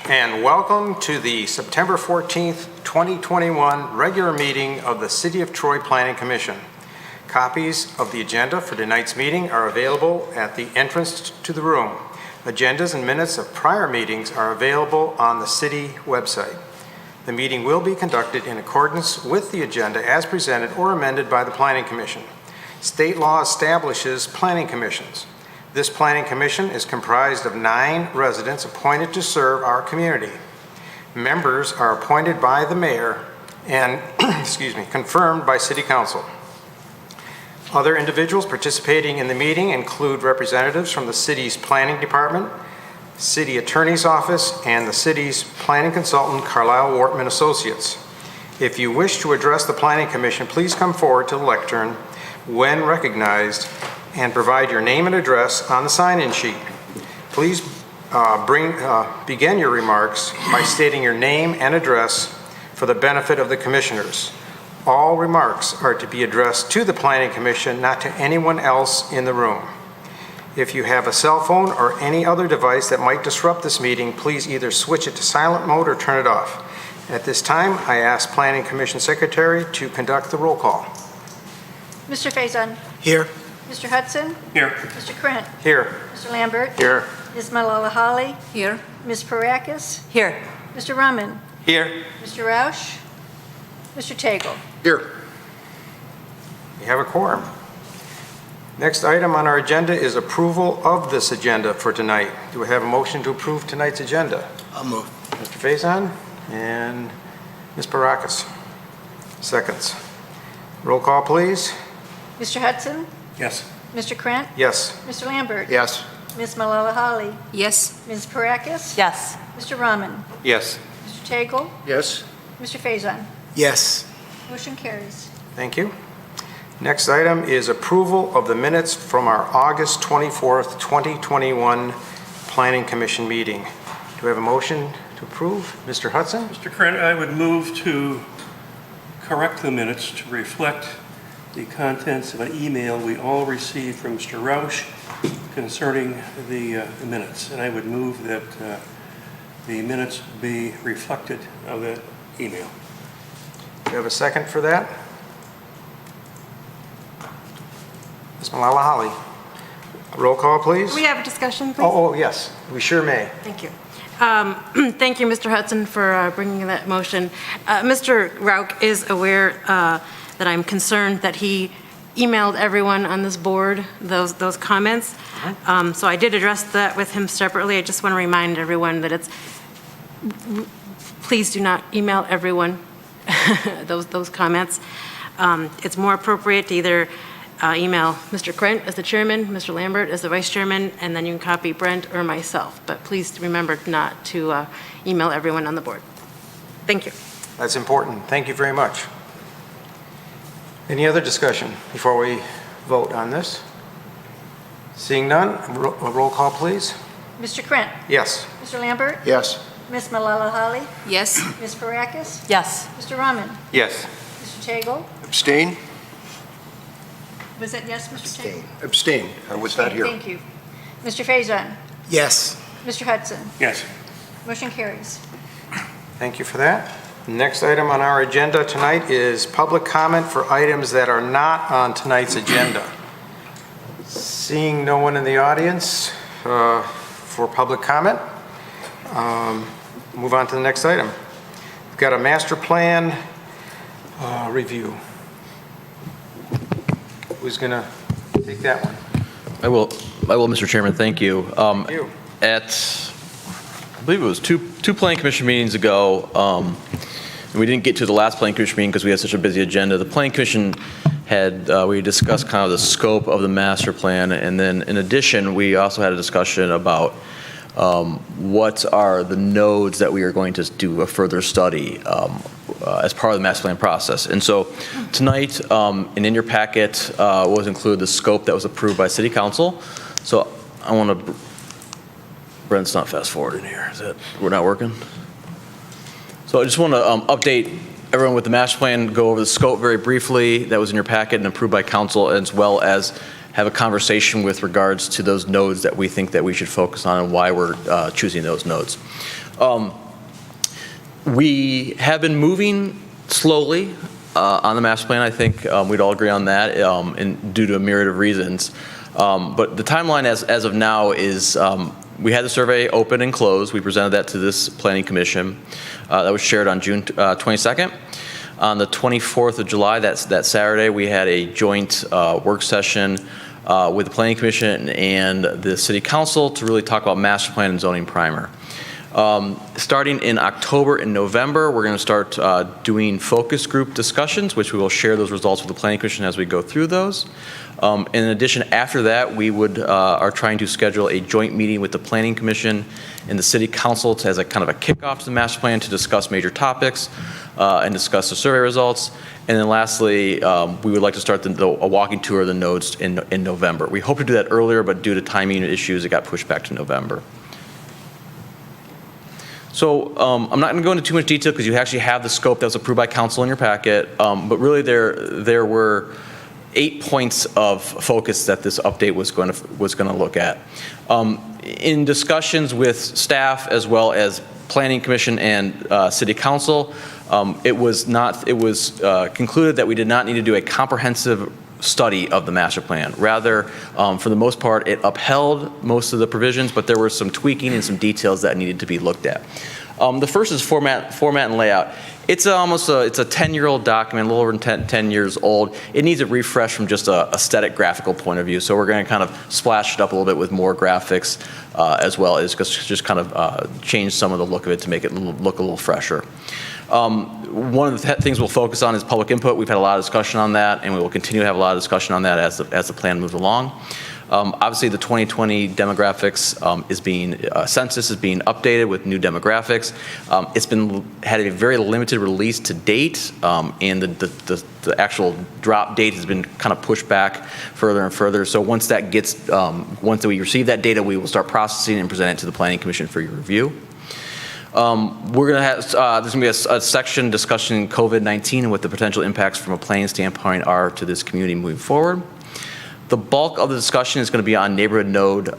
and welcome to the September 14th, 2021 regular meeting of the City of Troy Planning Commission. Copies of the agenda for tonight's meeting are available at the entrance to the room. Agendas and minutes of prior meetings are available on the city website. The meeting will be conducted in accordance with the agenda as presented or amended by the Planning Commission. State law establishes planning commissions. This planning commission is comprised of 9 residents appointed to serve our community. Members are appointed by the mayor and confirmed by city council. Other individuals participating in the meeting include representatives from the city's planning department, city attorney's office, and the city's planning consultant, Carlisle Wortman Associates. If you wish to address the planning commission, please come forward to the lectern when recognized and provide your name and address on the sign-in sheet. Please begin your remarks by stating your name and address for the benefit of the commissioners. All remarks are to be addressed to the Planning Commission, not to anyone else in the room. If you have a cell phone or any other device that might disrupt this meeting, please either switch it to silent mode or turn it off. At this time, I ask Planning Commission Secretary to conduct the roll call. Mr. Faison. Here. Mr. Hudson. Here. Mr. Krent. Here. Mr. Lambert. Here. Ms. Malala-Holly. Here. Ms. Parakis. Here. Mr. Rahman. Here. Mr. Roush. Mr. Tagle. Here. We have a quorum. Next item on our agenda is approval of this agenda for tonight. Do we have a motion to approve tonight's agenda? I'll move. Mr. Faison and Ms. Parakis. Seconds. Roll call, please. Mr. Hudson. Yes. Mr. Krent. Yes. Mr. Lambert. Yes. Ms. Malala-Holly. Yes. Ms. Parakis. Yes. Mr. Rahman. Yes. Mr. Tagle. Yes. Mr. Faison. Yes. Motion carries. Thank you. Next item is approval of the minutes from our August 24th, 2021 Planning Commission meeting. Do we have a motion to approve? Mr. Hudson? Mr. Krent, I would move to correct the minutes to reflect the contents of an email we all received from Mr. Roush concerning the minutes. And I would move that the minutes be reflected of that email. Do you have a second for that? Ms. Malala-Holly. Roll call, please. Can we have a discussion, please? Oh, yes, we sure may. Thank you. Thank you, Mr. Hudson, for bringing that motion. Mr. Rauch is aware that I'm concerned that he emailed everyone on this board those comments. So I did address that with him separately. I just want to remind everyone that please do not email everyone those comments. It's more appropriate to either email Mr. Krent as the chairman, Mr. Lambert as the vice chairman, and then you can copy Brent or myself. But please remember not to email everyone on the board. Thank you. That's important. Thank you very much. Any other discussion before we vote on this? Seeing none, a roll call, please. Mr. Krent. Yes. Mr. Lambert. Yes. Ms. Malala-Holly. Yes. Ms. Parakis. Yes. Mr. Rahman. Yes. Mr. Tagle. Abstain? Was that yes, Mr. Tagle? Abstain. I was not here. Thank you. Mr. Faison. Yes. Mr. Hudson. Yes. Motion carries. Thank you for that. Next item on our agenda tonight is public comment for items that are not on tonight's agenda. Seeing no one in the audience for public comment, move on to the next item. We've got a master plan review. Who's going to take that one? I will, Mr. Chairman. Thank you. Thank you. I believe it was two Planning Commission meetings ago, and we didn't get to the last Planning Commission meeting because we had such a busy agenda. The Planning Commission had, we discussed kind of the scope of the master plan, and then in addition, we also had a discussion about what are the nodes that we are going to do a further study as part of the master plan process. And so tonight, and in your packet was included the scope that was approved by City Council. So I want to, Brent's not fast forwarding here. Is that, we're not working? So I just want to update everyone with the master plan, go over the scope very briefly that was in your packet and approved by council, as well as have a conversation with regards to those nodes that we think that we should focus on and why we're choosing those nodes. We have been moving slowly on the master plan. I think we'd all agree on that, and due to a myriad of reasons. But the timeline as of now is we had the survey open and closed. We presented that to this planning commission. That was shared on June 22nd. On the 24th of July, that Saturday, we had a joint work session with the planning commission and the city council to really talk about master plan and zoning primer. Starting in October and November, we're going to start doing focus group discussions, which we will share those results with the Planning Commission as we go through those. In addition, after that, we are trying to schedule a joint meeting with the Planning Commission and the City Council as a kind of a kickoff to the master plan to discuss major topics and discuss the survey results. And then lastly, we would like to start a walking tour of the nodes in November. We hope to do that earlier, but due to timing issues, it got pushed back to November. So I'm not going to go into too much detail because you actually have the scope that was approved by council in your packet, but really there were 8 points of focus that this update was going to look at. In discussions with staff as well as Planning Commission and City Council, it was concluded that we did not need to do a comprehensive study of the master plan. Rather, for the most part, it upheld most of the provisions, but there were some tweaking and some details that needed to be looked at. The first is format and layout. It's a 10-year-old document, a little over 10 years old. It needs a refresh from just a aesthetic graphical point of view. So we're going to kind of splash it up a little bit with more graphics as well as just kind of change some of the look of it to make it look a little fresher. One of the things we'll focus on is public input. We've had a lot of discussion on that, and we will continue to have a lot of discussion on that as the plan moves along. Obviously, the 2020 demographics census is being updated with new demographics. It's had a very limited release to date, and the actual drop date has been kind of pushed back further and further. So once we receive that data, we will start processing and present it to the Planning Commission for your review. We're going to have, there's going to be a section discussing COVID-19 and what the potential impacts from a planning standpoint are to this community moving forward. The bulk of the discussion is going to be on neighborhood node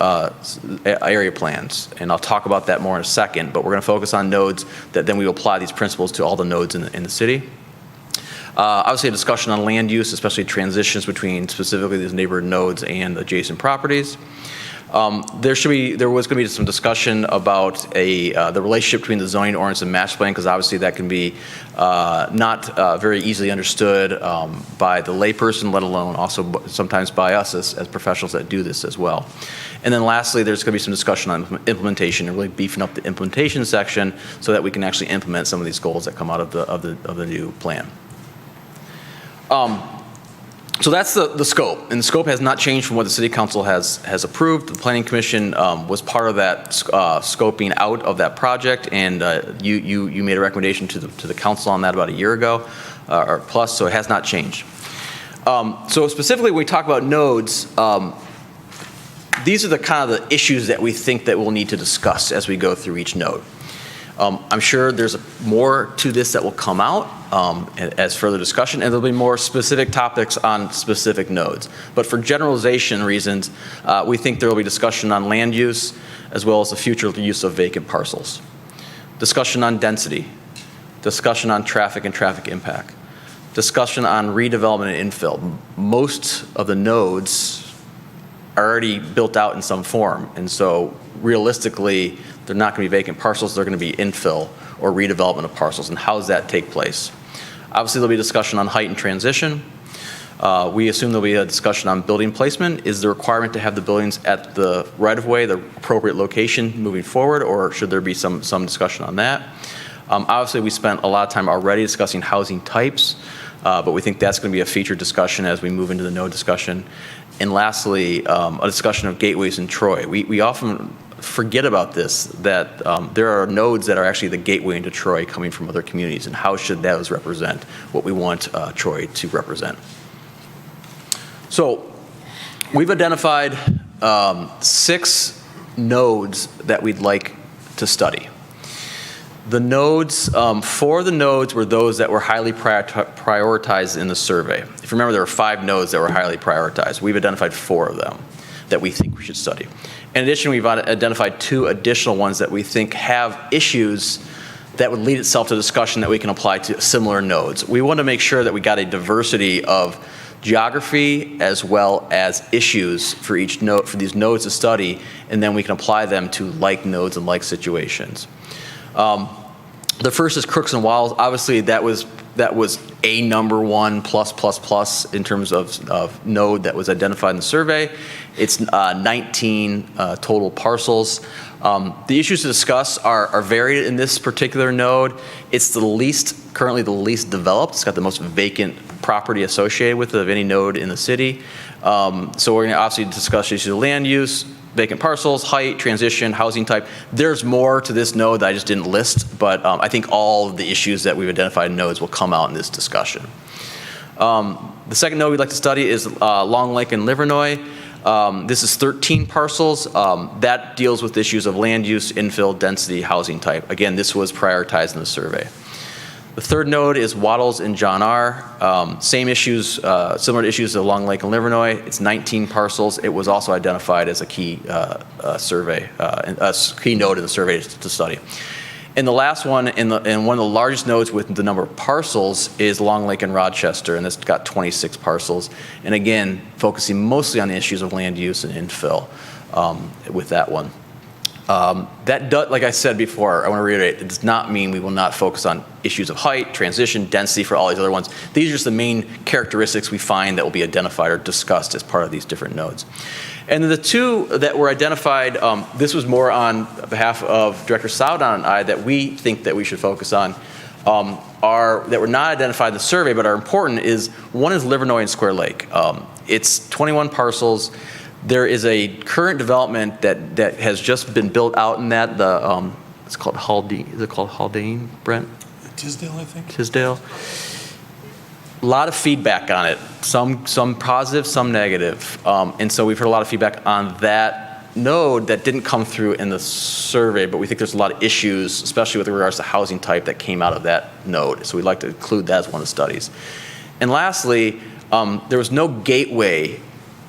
area plans, and I'll talk about that more in a second, but we're going to focus on nodes that then we will apply these principles to all the nodes in the city. Obviously, a discussion on land use, especially transitions between specifically these neighborhood nodes and adjacent properties. There was going to be some discussion about the relationship between the zoning ordinance and master plan, because obviously that can be not very easily understood by the layperson, let alone also sometimes by us as professionals that do this as well. And then lastly, there's going to be some discussion on implementation and really beefing up the implementation section so that we can actually implement some of these goals that come out of the new plan. So that's the scope, and the scope has not changed from what the City Council has approved. The Planning Commission was part of that scoping out of that project, and you made a recommendation to the Council on that about a year ago or plus, so it has not changed. So specifically, when we talk about nodes, these are the kind of the issues that we think that we'll need to discuss as we go through each node. I'm sure there's more to this that will come out as further discussion, and there'll be more specific topics on specific nodes. But for generalization reasons, we think there will be discussion on land use as well as the future use of vacant parcels. Discussion on density, discussion on traffic and traffic impact, discussion on redevelopment and infill. Most of the nodes are already built out in some form, and so realistically, they're not going to be vacant parcels, they're going to be infill or redevelopment of parcels, and how does that take place? Obviously, there'll be discussion on height and transition. We assume there'll be a discussion on building placement. Is the requirement to have the buildings at the right-of-way, the appropriate location moving forward, or should there be some discussion on that? Obviously, we spent a lot of time already discussing housing types, but we think that's going to be a featured discussion as we move into the node discussion. And lastly, a discussion of gateways in Troy. We often forget about this, that there are nodes that are actually the gateway into Troy coming from other communities, and how should those represent what we want Troy to represent. So we've identified 6 nodes that we'd like to study. The nodes, 4 of the nodes were those that were highly prioritized in the survey. If you remember, there were 5 nodes that were highly prioritized. We've identified 4 of them. that we think we should study. In addition, we've identified 2 additional ones that we think have issues that would lead itself to discussion that we can apply to similar nodes. We want to make sure that we got a diversity of geography as well as issues for each node, for these nodes to study, and then we can apply them to like nodes and like situations. The first is crooks and walls. Obviously, that was a number 1 plus in terms of node that was identified in the survey. It's 19 total parcels. The issues to discuss are varied in this particular node. It's currently the least developed. It's got the most vacant property associated with it of any node in the city. So we're going to obviously discuss issues of land use, vacant parcels, height, transition, housing type. There's more to this node that I just didn't list, but I think all of the issues that we've identified in nodes will come out in this discussion. The second node we'd like to study is Long Lake and Livernois. This is 13 parcels. That deals with issues of land use, infill, density, housing type. Again, this was prioritized in the survey. The third node is Waddles and John R. Same issues, similar to issues of Long Lake and Livernois. It's 19 parcels. It was also identified as a key survey, a key node in the survey to study. And the last one, and one of the largest nodes with the number of parcels, is Long Lake and Rochester, and it's got 26 parcels. And again, focusing mostly on the issues of land use and infill with that one. That does, like I said before, I want to reiterate, it does not mean we will not focus on issues of height, transition, density for all these other ones. These are just the main characteristics we find that will be identified or discussed as part of these different nodes. And then the 2 that were identified, this was more on behalf of Director Saudon and I, that we think that we should focus on, that were not identified in the survey but are important. Is one is Livernois and Square Lake. It's 21 parcels. There is a current development that has just been built out in that. It's called Haldane. Is it called Haldane, Brent? Tisdale, I think. Tisdale. A lot of feedback on it. Some positive, some negative. And so we've heard a lot of feedback on that node that didn't come through in the survey, but we think there's a lot of issues, especially with regards to housing type, that came out of that node. So we'd like to include that as one of the studies. And lastly, there was no gateway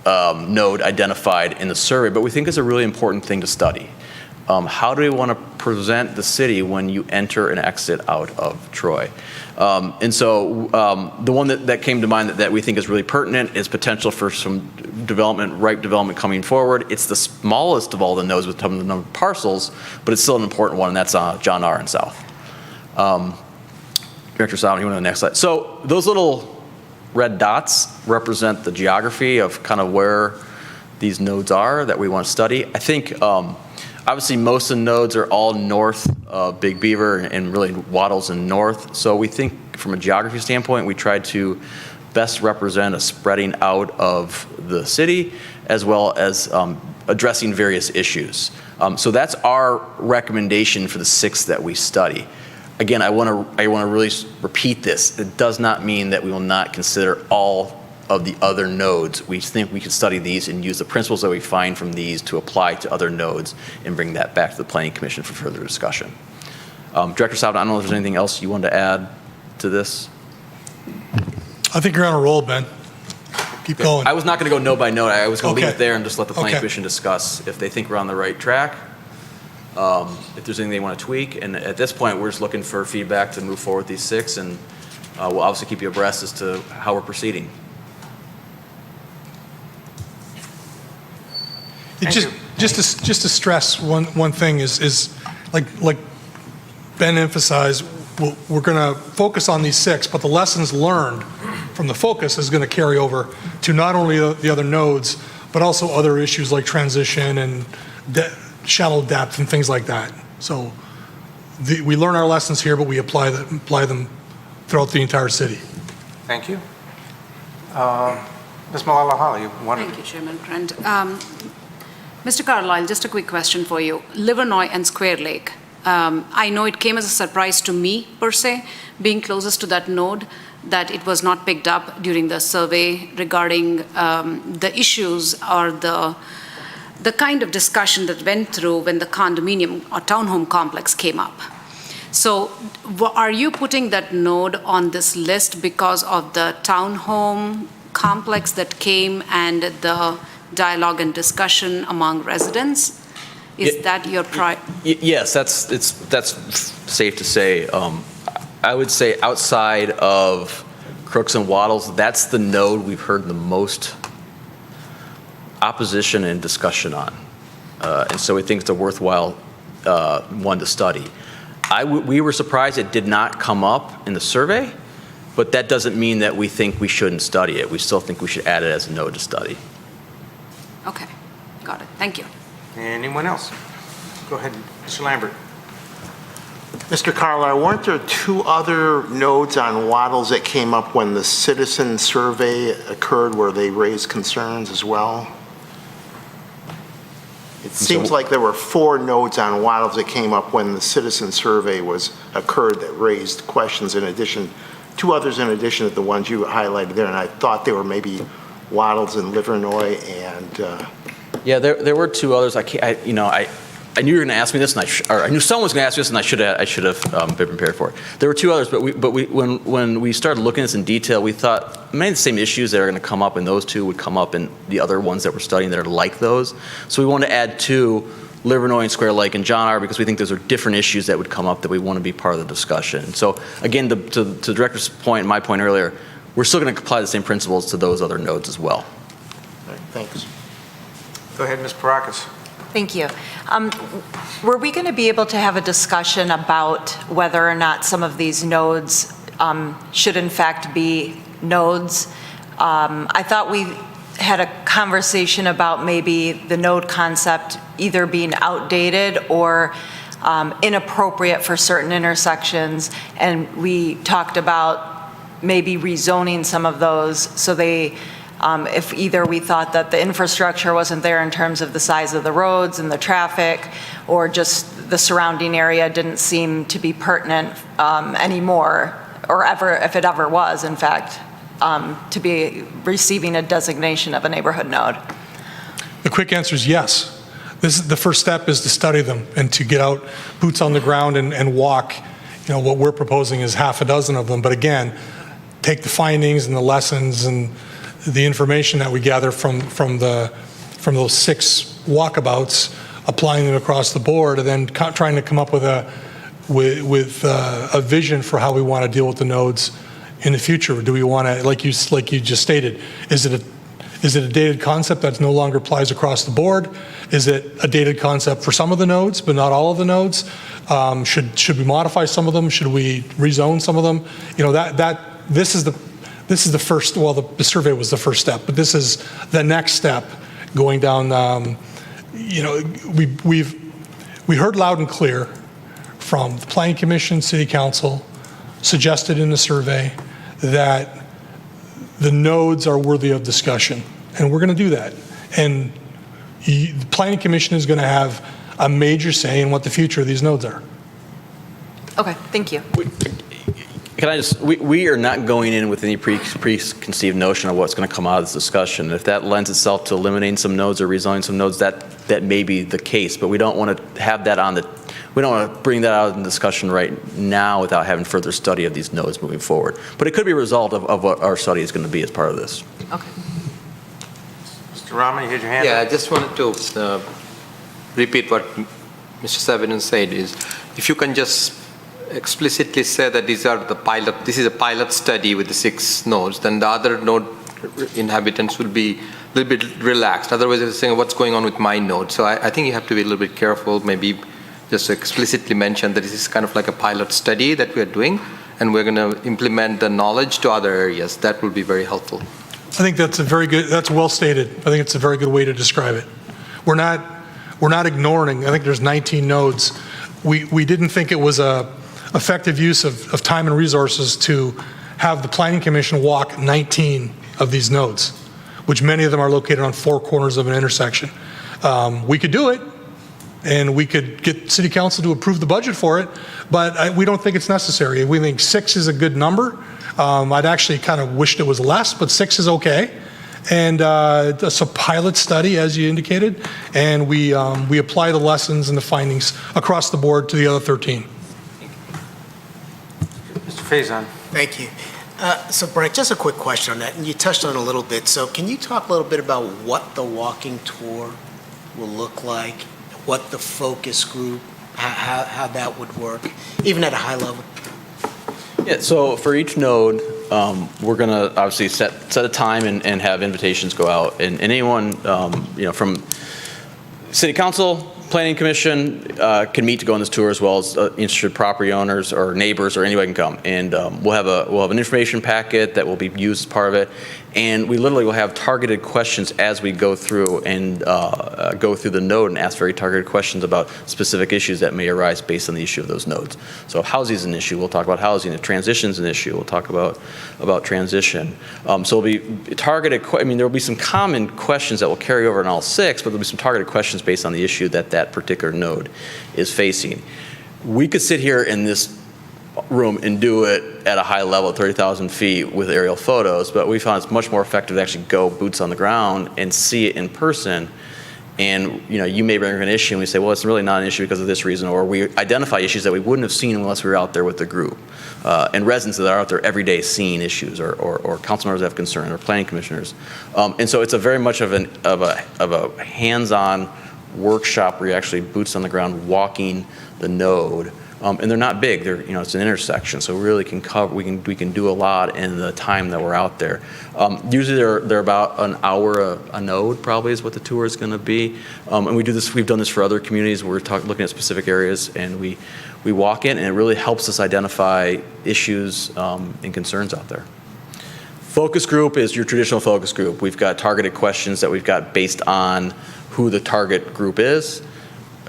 node identified in the survey, but we think it's a really important thing to study. How do we want to present the city when you enter and exit out of Troy? And so the one that came to mind that we think is really pertinent is potential for some ripe development coming forward. It's the smallest of all the nodes with the number of parcels, but it's still an important one, and that's John R. and South. Director Salmon, you want to go to the next slide? So those little red dots represent the geography of kind of where these nodes are that we want to study. I think obviously most of the nodes are all north of Big Beaver and really Waddles and north. So we think from a geography standpoint, we tried to best represent a spreading out of the city as well as addressing various issues. So that's our recommendation for the 6 that we study. Again, I want to really repeat this. It does not mean that we will not consider all of the other nodes. We think we can study these and use the principles that we find from these to apply to other nodes and bring that back to the Planning Commission for further discussion. Director Salvin, I don't know if there's anything else you wanted to add to this. I think you're on a roll, Ben. Keep going. I was not going to go node by node. I was going to leave Okay. it there and just let the Planning Okay. Commission discuss if they think we're on the right track. If there's anything they want to tweak. And at this point, we're just looking for feedback to move forward with these 6, and we'll obviously keep you abreast as to how we're proceeding. Just to stress one thing is like Ben emphasized, we're going to focus on these 6, but the lessons learned from the focus is going to carry over to not only the other nodes, but also other issues like transition and shallow depth and things like that. So we learn our lessons here, but we apply them throughout the entire city. Thank you. Ms. Malala, you wanted... Thank you, Chairman Grant. Mr. Carlisle, just a quick question for you. Livernois and Square Lake. I know it came as a surprise to me, per se, being closest to that node, that it was not picked up during the survey regarding the issues or the kind of discussion that went through when the condominium or townhome complex came up. So are you putting that node on this list because of the townhome complex that came and the dialogue and discussion among residents? Is that your Yes, that's safe to say. I would say outside of Crooks and Waddles, that's the node we've heard the most opposition and discussion on. And so we think it's a worthwhile one to study. We were surprised it did not come up in the survey, but that doesn't mean that we think we shouldn't study it. We still think we should add it as a node to study. Okay, got it. Thank you. Anyone else? Go ahead, Mr. Lambert. Mr. Carlisle, weren't there two other nodes on Waddles that came up when the citizen survey occurred where they raised concerns as well? It seems like there were 4 nodes on Waddles that came up when the citizen survey occurred that raised questions in addition, 2 others in addition to the ones you highlighted there, and I thought they were maybe Waddles and Livernois and... Yeah, there were 2 others. I knew you were going to ask me this, and I knew someone was going to ask me this, and I should have been prepared for it. There were 2 others, but when we started looking at this in detail, we thought many of the same issues that are going to come up in those 2 would come up in the other ones that we're studying that are like those. So we wanted to add 2, Livernois and Square Lake and John R., because we think those are different issues that would come up that we want to be part of the discussion. So again, to the director's point and my point earlier, we're still going to apply the same principles to those other nodes as well. All right, thanks. Go ahead, Ms. Parakis. Thank you. Were we going to be able to have a discussion about whether or not some of these nodes should in fact be nodes? I thought we had a conversation about maybe the node concept either being outdated or inappropriate for certain intersections, and we talked about maybe rezoning some of those so they if either we thought that the infrastructure wasn't there in terms of the size of the roads and the traffic, or just the surrounding area didn't seem to be pertinent anymore, or ever, if it ever was, in fact, to be receiving a designation of a neighborhood node. The quick answer is yes. The first step is to study them and to get out boots on the ground and walk. What we're proposing is half a dozen of them, but again, take the findings and the lessons and the information that we gather from those 6 walkabouts, applying them across the board, and then trying to come up with a vision for how we want to deal with the nodes in the future. Do we want to, like you just stated, is it a dated concept that no longer applies across the board? Is it a dated concept for some of the nodes, but not all of the nodes? Should we modify some of them? Should we rezone some of them? This is the first, well, the survey was the first step, but this is the next step going down. We heard loud and clear from the Planning Commission, City Council, suggested in the survey that the nodes are worthy of discussion, and we're going to do that. And the Planning Commission is going to have a major say in what the future of these nodes are. Okay, thank you. Can I just, we are not going in with any preconceived notion of what's going to come out of this discussion. If that lends itself to eliminating some nodes or rezoning some nodes, that may be the case, but we don't want to have that we don't want to bring that out in discussion right now without having further study of these nodes moving forward. But it could be a result of what our study is going to be as part of this. Okay. Mr. Rahman, you had your hand Yeah, up. I just wanted to repeat what Mr. Savinan said is, if you can just explicitly say that this is a pilot study with the 6 nodes, then the other node inhabitants will be a little bit relaxed. Otherwise, they're saying, what's going on with my node? So I think you have to be a little bit careful, maybe just explicitly mention that this is kind of like a pilot study that we're doing, and we're going to implement the knowledge to other areas. That will be very helpful. I think that's that's well stated. I think it's a very good way to describe it. We're not ignoring, I think there's 19 nodes. We didn't think it was a effective use of time and resources to have the Planning Commission walk 19 of these nodes, which many of them are located on 4 corners of an intersection. We could do it, and we could get City Council to approve the budget for it, but we don't think it's necessary. We think 6 is a good number. I'd actually kind of wished it was less, but 6 is okay. And it's a pilot study, as you indicated, and we apply the lessons and the findings across the board to the other 13. Mr. Faison. Thank you. So Brent, just a quick question on that, and you touched on it a little bit. So can you talk a little bit about what the walking tour will look like, what the focus group, how that would work, even at a high level? Yeah, so for each node, we're going to obviously set a time and have invitations go out. And anyone, from City Council, Planning Commission can meet to go on this tour, as well as interested property owners or neighbors or anybody can come. And we'll have an information packet that will be used as part of it. And we literally will have targeted questions as we go through and go through the node and ask very targeted questions about specific issues that may arise based on the issue of those nodes. So if housing is an issue, we'll talk about housing. If transition is an issue, we'll talk about transition. So it'll be targeted. There will be some common questions that will carry over in all 6, but there'll be some targeted questions based on the issue that particular node is facing. We could sit here in this room and do it at a high level, 30,000 feet with aerial photos, but we found it's much more effective to actually go boots on the ground and see it in person. And you may bring an issue and we say, well, it's really not an issue because of this reason, or we identify issues that we wouldn't have seen unless we were out there with the group. And residents that are out there every day seeing issues, or council members that have concern, or planning commissioners. And so it's a very much of a hands-on workshop where you're actually boots on the ground walking the node. And they're not big. It's an intersection, so really we can do a lot in the time that we're out there. Usually they're about an hour a node, probably is what the tour is going to be. And we've done this for other communities where we're looking at specific areas, and we walk in, and it really helps us identify issues and concerns out there. Focus group is your traditional focus group. We've got targeted questions that we've got based on who the target group is,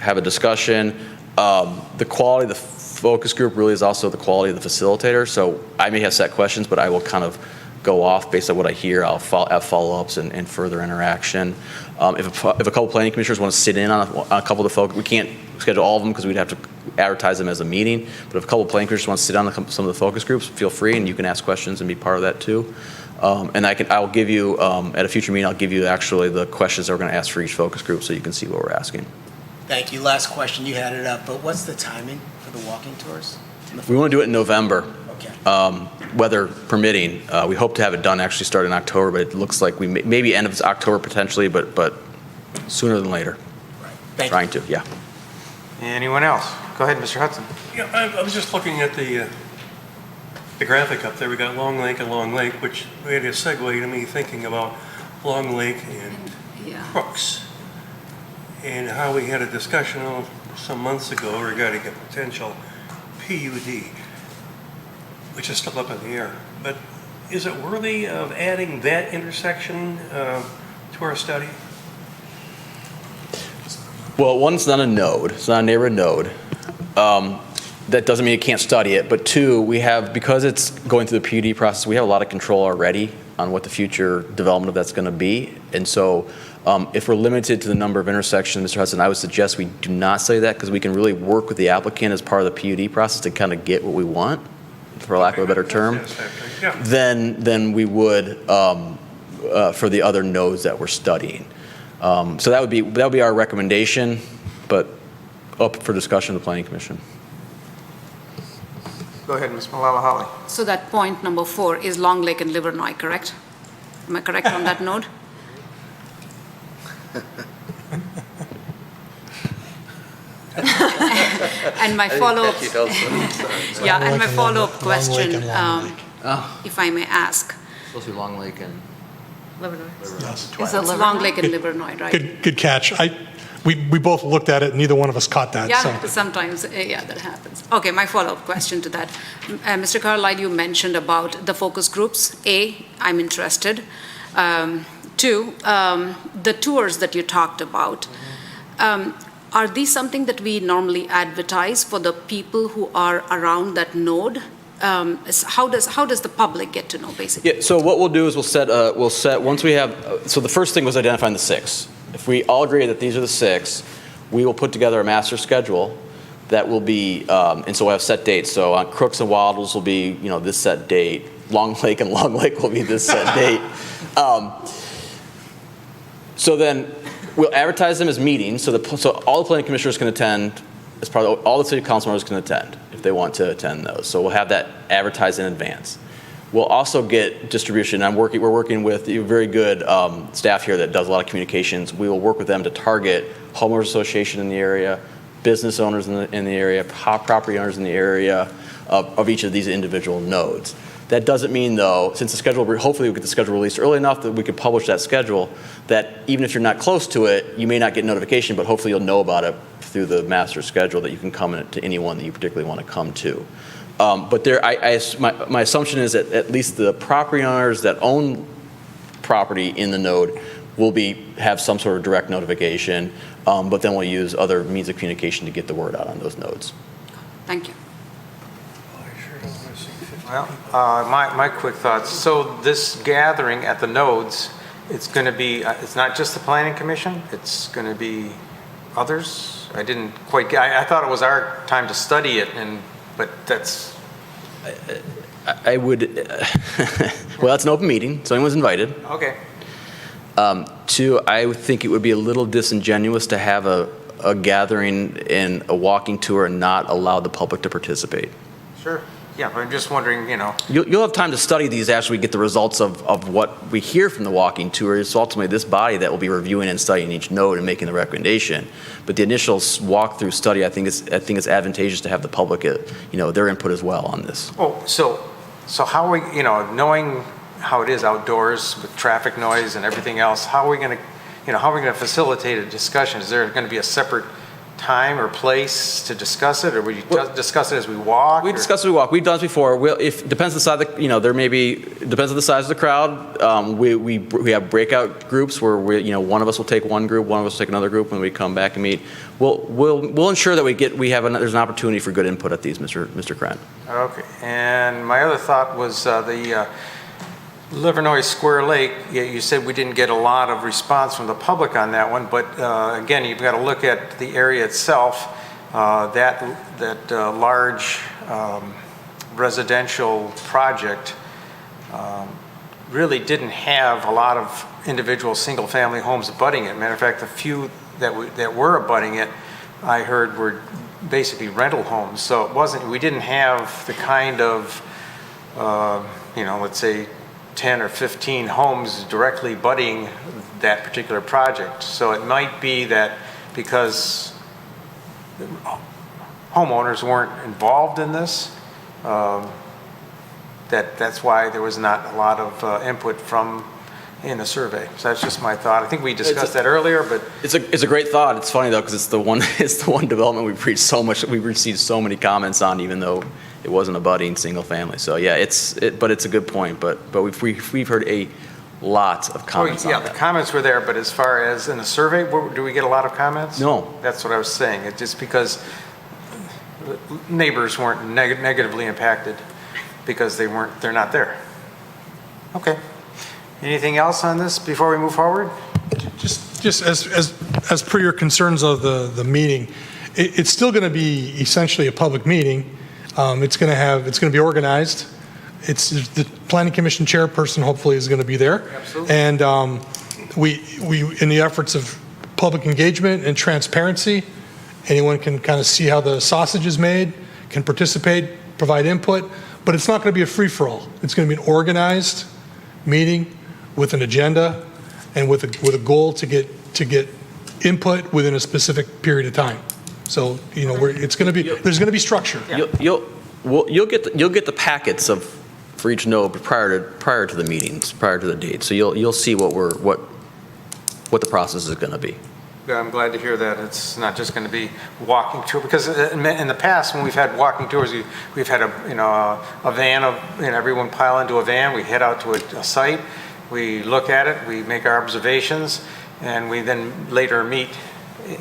have a discussion. The quality of the focus group really is also the quality of the facilitator. So I may have set questions, but I will kind of go off based on what I hear. I'll have follow-ups and further interaction. If a couple planning commissioners want to sit in on a couple of the focus, we can't schedule all of them because we'd have to advertise them as a meeting. But if a couple of planning commissioners want to sit on some of the focus groups, feel free, and you can ask questions and be part of that too. And I'll give you, at a future meeting, I'll give you actually the questions that we're going to ask for each focus group so you can see what we're asking. Thank you. Last question, you had it up, but what's the timing for the walking tours? We want to do it in November. Okay. Weather permitting. We hope to have it done actually start in October, but it looks like we maybe end of October potentially, but sooner than later. Right. Thank Trying you. to, yeah. Anyone else? Go ahead, Mr. Hudson. Yeah, I was just looking at the graphic up there. We got Long Lake and Long Lake, which made a segue to me thinking about Long Lake and Crooks, and how we had a discussion some months ago regarding a potential PUD, which is still up in the air. But is it worthy of adding that intersection to our study? Well, one, it's not a node. It's not a neighborhood node. That doesn't mean you can't study it. But two, because it's going through the PUD process, we have a lot of control already on what the future development of that's going to be. And so if we're limited to the number of intersections, Mr. Hudson, I would suggest we do not say that, because we can really work with the applicant as part of the PUD process to kind of get what we want, for lack of a better term, than we would for the other nodes that we're studying. So that would be our recommendation, but up for discussion of the Planning Commission. Go ahead, Ms. Malala Holly. So that point number 4 is Long Lake and Livernois, correct? Am I correct on that node? And my follow-up, and my follow-up question, if I may ask. Supposed to be Long Lake and Livernois. It's Long Lake and Livernois, right? Good catch. We both looked at it, and neither one of us caught that. Yeah, so. sometimes, that happens. Okay, my follow-up question to that. Mr. Carlyle, you mentioned about the focus groups. A, I'm interested. 2, the tours that you talked about. Are these something that we normally advertise for the people who are around that node? How does the public get to know, basically? Yeah, so what we'll do is we'll set once we have, so the first thing was identifying the 6. If we all agree that these are the 6, we will put together a master schedule that will be, and so we'll have set dates. So on Crooks and Waddles will be, this set date. Long Lake and Long Lake will be this set date. So then we'll advertise them as meetings. So all the planning commissioners can attend, as part of all the city council members can attend if they want to attend those. So we'll have that advertised in advance. We'll also get distribution. We're working with a very good staff here that does a lot of communications. We will work with them to target homeowners association in the area, business owners in the area, property owners in the area of each of these individual nodes. That doesn't mean, though, since the schedule, hopefully we'll get the schedule released early enough that we could publish that schedule, that even if you're not close to it, you may not get notification, but hopefully you'll know about it through the master schedule that you can come in to anyone that you particularly want to come to. But there, my assumption is that at least the property owners that own property in the node will have some sort of direct notification, but then we'll use other means of communication to get the word out on those nodes. Thank you. Well, my quick thoughts. So this gathering at the nodes, it's going to be, it's not just the Planning Commission, it's going to be others? I didn't quite get, I thought it was our time to study it, but that's... I would, well, that's an open meeting, so anyone's invited. Okay. Two, I would think it would be a little disingenuous to have a gathering and a walking tour and not allow the public to participate. Sure. Yeah, I'm just wondering, You'll have time to study these after we get the results of what we hear from the walking tour. It's ultimately this body that will be reviewing and studying each node and making the recommendation. But the initial walk-through study, I think it's advantageous to have the public, their input as well on this. Oh, so how are we, knowing how it is outdoors with traffic noise and everything else, how are we going to facilitate a discussion? Is there going to be a separate time or place to discuss it, or would you discuss it as we walk? We discuss it as we walk. We've done this before. If depends on the size of the, depends on the size of the crowd. We have breakout groups where one of us will take one group, one of us will take another group when we come back and meet. We'll ensure that there's an opportunity for good input at these, Mr. Kren. Okay. And my other thought was the Livernos Square Lake. You said we didn't get a lot of response from the public on that one, but again, you've got to look at the area itself. That large residential project really didn't have a lot of individual single-family homes abutting it. Matter of fact, the few that were abutting it, I heard, were basically rental homes. So we didn't have the kind of, let's say 10 or 15 homes directly abutting that particular project. So it might be that because homeowners weren't involved in this, that's why there was not a lot of input in the survey. So that's just my thought. I think we discussed that earlier, but it's a great thought. It's funny though, because it's the one development we've received so many comments on, even though it wasn't abutting single family. So yeah, but it's a good point. But we've heard a lot of comments on that. The comments were there, but as far as in the survey, do we get a lot of comments? No. That's what I was saying. It's just because neighbors weren't negatively impacted because they're not there. Okay. Anything else on this before we move forward? Just as per your concerns of the meeting, it's still going to be essentially a public meeting. It's going to be organized. It's the Planning Commission chairperson hopefully is going to be there. Absolutely. And we in the efforts of public engagement and transparency, anyone can kind of see how the sausage is made, can participate, provide input, but it's not going to be a free-for-all. It's going to be an organized meeting with an agenda and with a goal to get input within a specific period of time. So there's going to be structure. Yeah. You'll get the packets for each node prior to the meetings, prior to the date. So you'll see what the process is going to be. Yeah, I'm glad to hear that. It's not just going to be walking tour, because in the past when we've had walking tours, we've had a van of everyone pile into a van. We head out to a site, we look at it, we make our observations, and we then later meet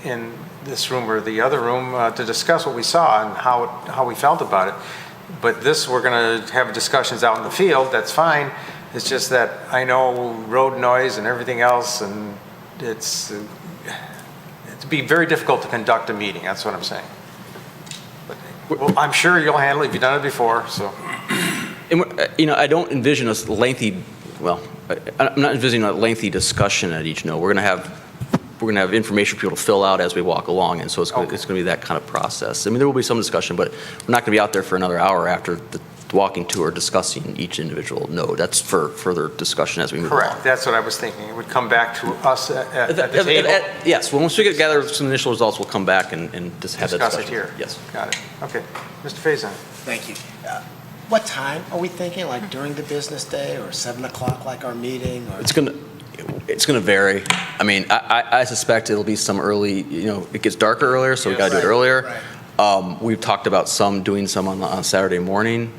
in this room or the other room to discuss what we saw and how we felt about it. But this, we're going to have discussions out in the field. That's fine. It's just that I know road noise and everything else, and it'd be very difficult to conduct a meeting. That's what I'm saying. But, well, I'm sure you'll handle it. You've done it before, so. And, I don't envision a lengthy. Well, I'm not envisioning a lengthy discussion at each node. We're going to have information for people to fill out as we walk along, and so it's going to be that kind of process. I mean, there will be some discussion, but we're not going to be out there for another hour after walking tour discussing each individual node. That's for further discussion as we move along. Correct, that's what I was thinking. It would come back to us at the table. Yes, once we gather some initial results, we'll come back and just have that Discuss discussion. it here. Yes. Got it. Okay. Mr. Faison. Thank you. What time are we thinking, like during the business day or 7 o'clock like our meeting? Or? It's gonna vary. I mean, I suspect it'll be some early, it gets darker earlier, so we gotta do it earlier. Right. We've talked about doing some on Saturday morning,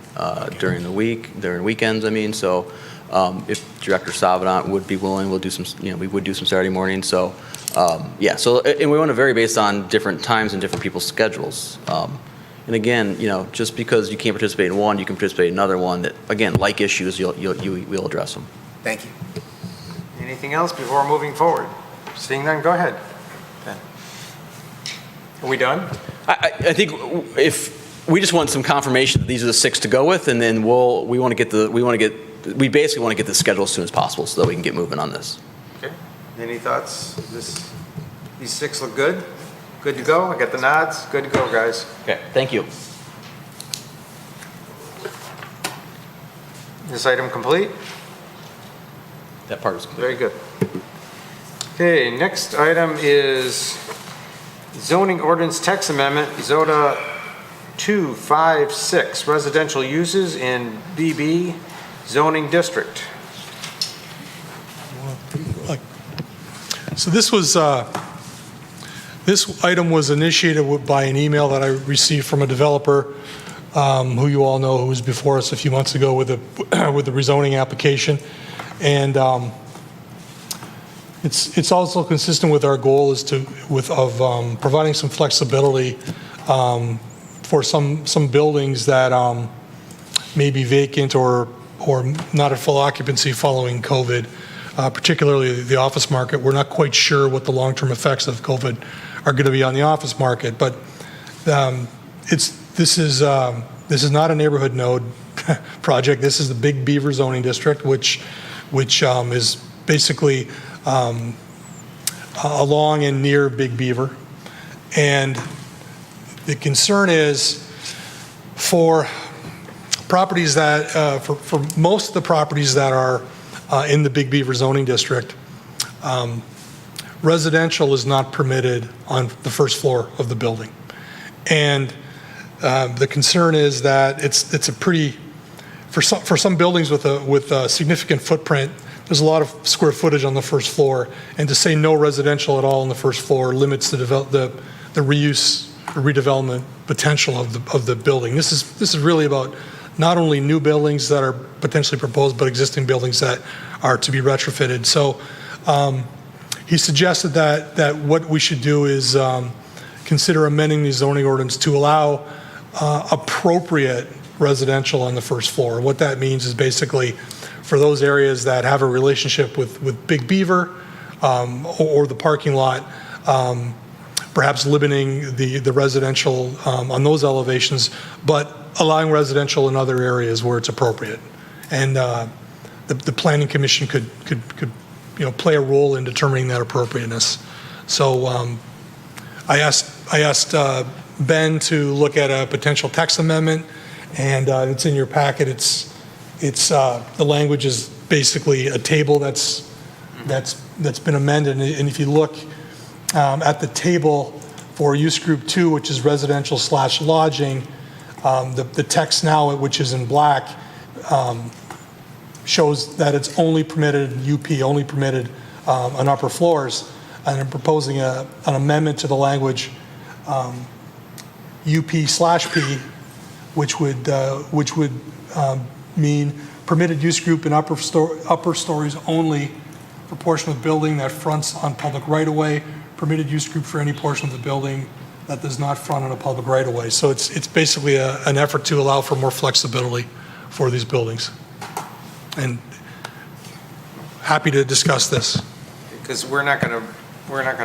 during the week, during weekends, I mean, so if Director Savant would be willing, we'll do some, we would do some Saturday morning, so, yeah, so, and we want to vary based on different times and different people's schedules. And again, just because you can't participate in one, you can participate in another one that, again, like issues, we'll address them. Thank you. Anything else before moving forward? Seeing none, go ahead. Ben. Are we done? I think if we just want some confirmation that these are the 6 to go with, and then we basically want to get the schedule as soon as possible so that we can get moving on this. Okay. Any thoughts? These 6 look good? Good to go? I got the nods. Good to go, guys. Okay, thank you. This item complete? That part is complete. Very good. Okay, next item is zoning ordinance text amendment, ZOTA 256, residential uses in BB zoning district. So this item was initiated by an email that I received from a developer who you all know, who was before us a few months ago with the rezoning application. And it's also consistent with our goal of providing some flexibility for some buildings that may be vacant or not at full occupancy following COVID, particularly the office market. We're not quite sure what the long-term effects of COVID are going to be on the office market, but this is not a neighborhood node project. This is the Big Beaver zoning district, which is basically along and near Big Beaver. And the concern is for properties that, for most of the properties that are in the Big Beaver zoning district, residential is not permitted on the first floor of the building. And the concern is that it's a pretty, for some buildings with a significant footprint, there's a lot of square footage on the first floor, and to say no residential at all on the first floor limits the reuse, the redevelopment potential of the building. This is really about not only new buildings that are potentially proposed, but existing buildings that are to be retrofitted. So he suggested that what we should do is consider amending the zoning ordinance to allow appropriate residential on the first floor. What that means is basically for those areas that have a relationship with Big Beaver or the parking lot, perhaps limiting the residential on those elevations, but allowing residential in other areas where it's appropriate. And the Planning Commission could play a role in determining that appropriateness. So I asked Ben to look at a potential text amendment, and it's in your packet. The language is basically a table that's been amended, and if you look at the table for use group 2, which is residential / lodging, the text now, which is in black, shows that it's only permitted UP, only permitted on upper floors, and I'm proposing an amendment to the language UP/P, which would mean permitted use group in upper stories only for portion of building that fronts on public right-of-way, permitted use group for any portion of the building that does not front on a public right-of-way. So it's basically an effort to allow for more flexibility for these buildings. And happy to discuss this. Because we're not going to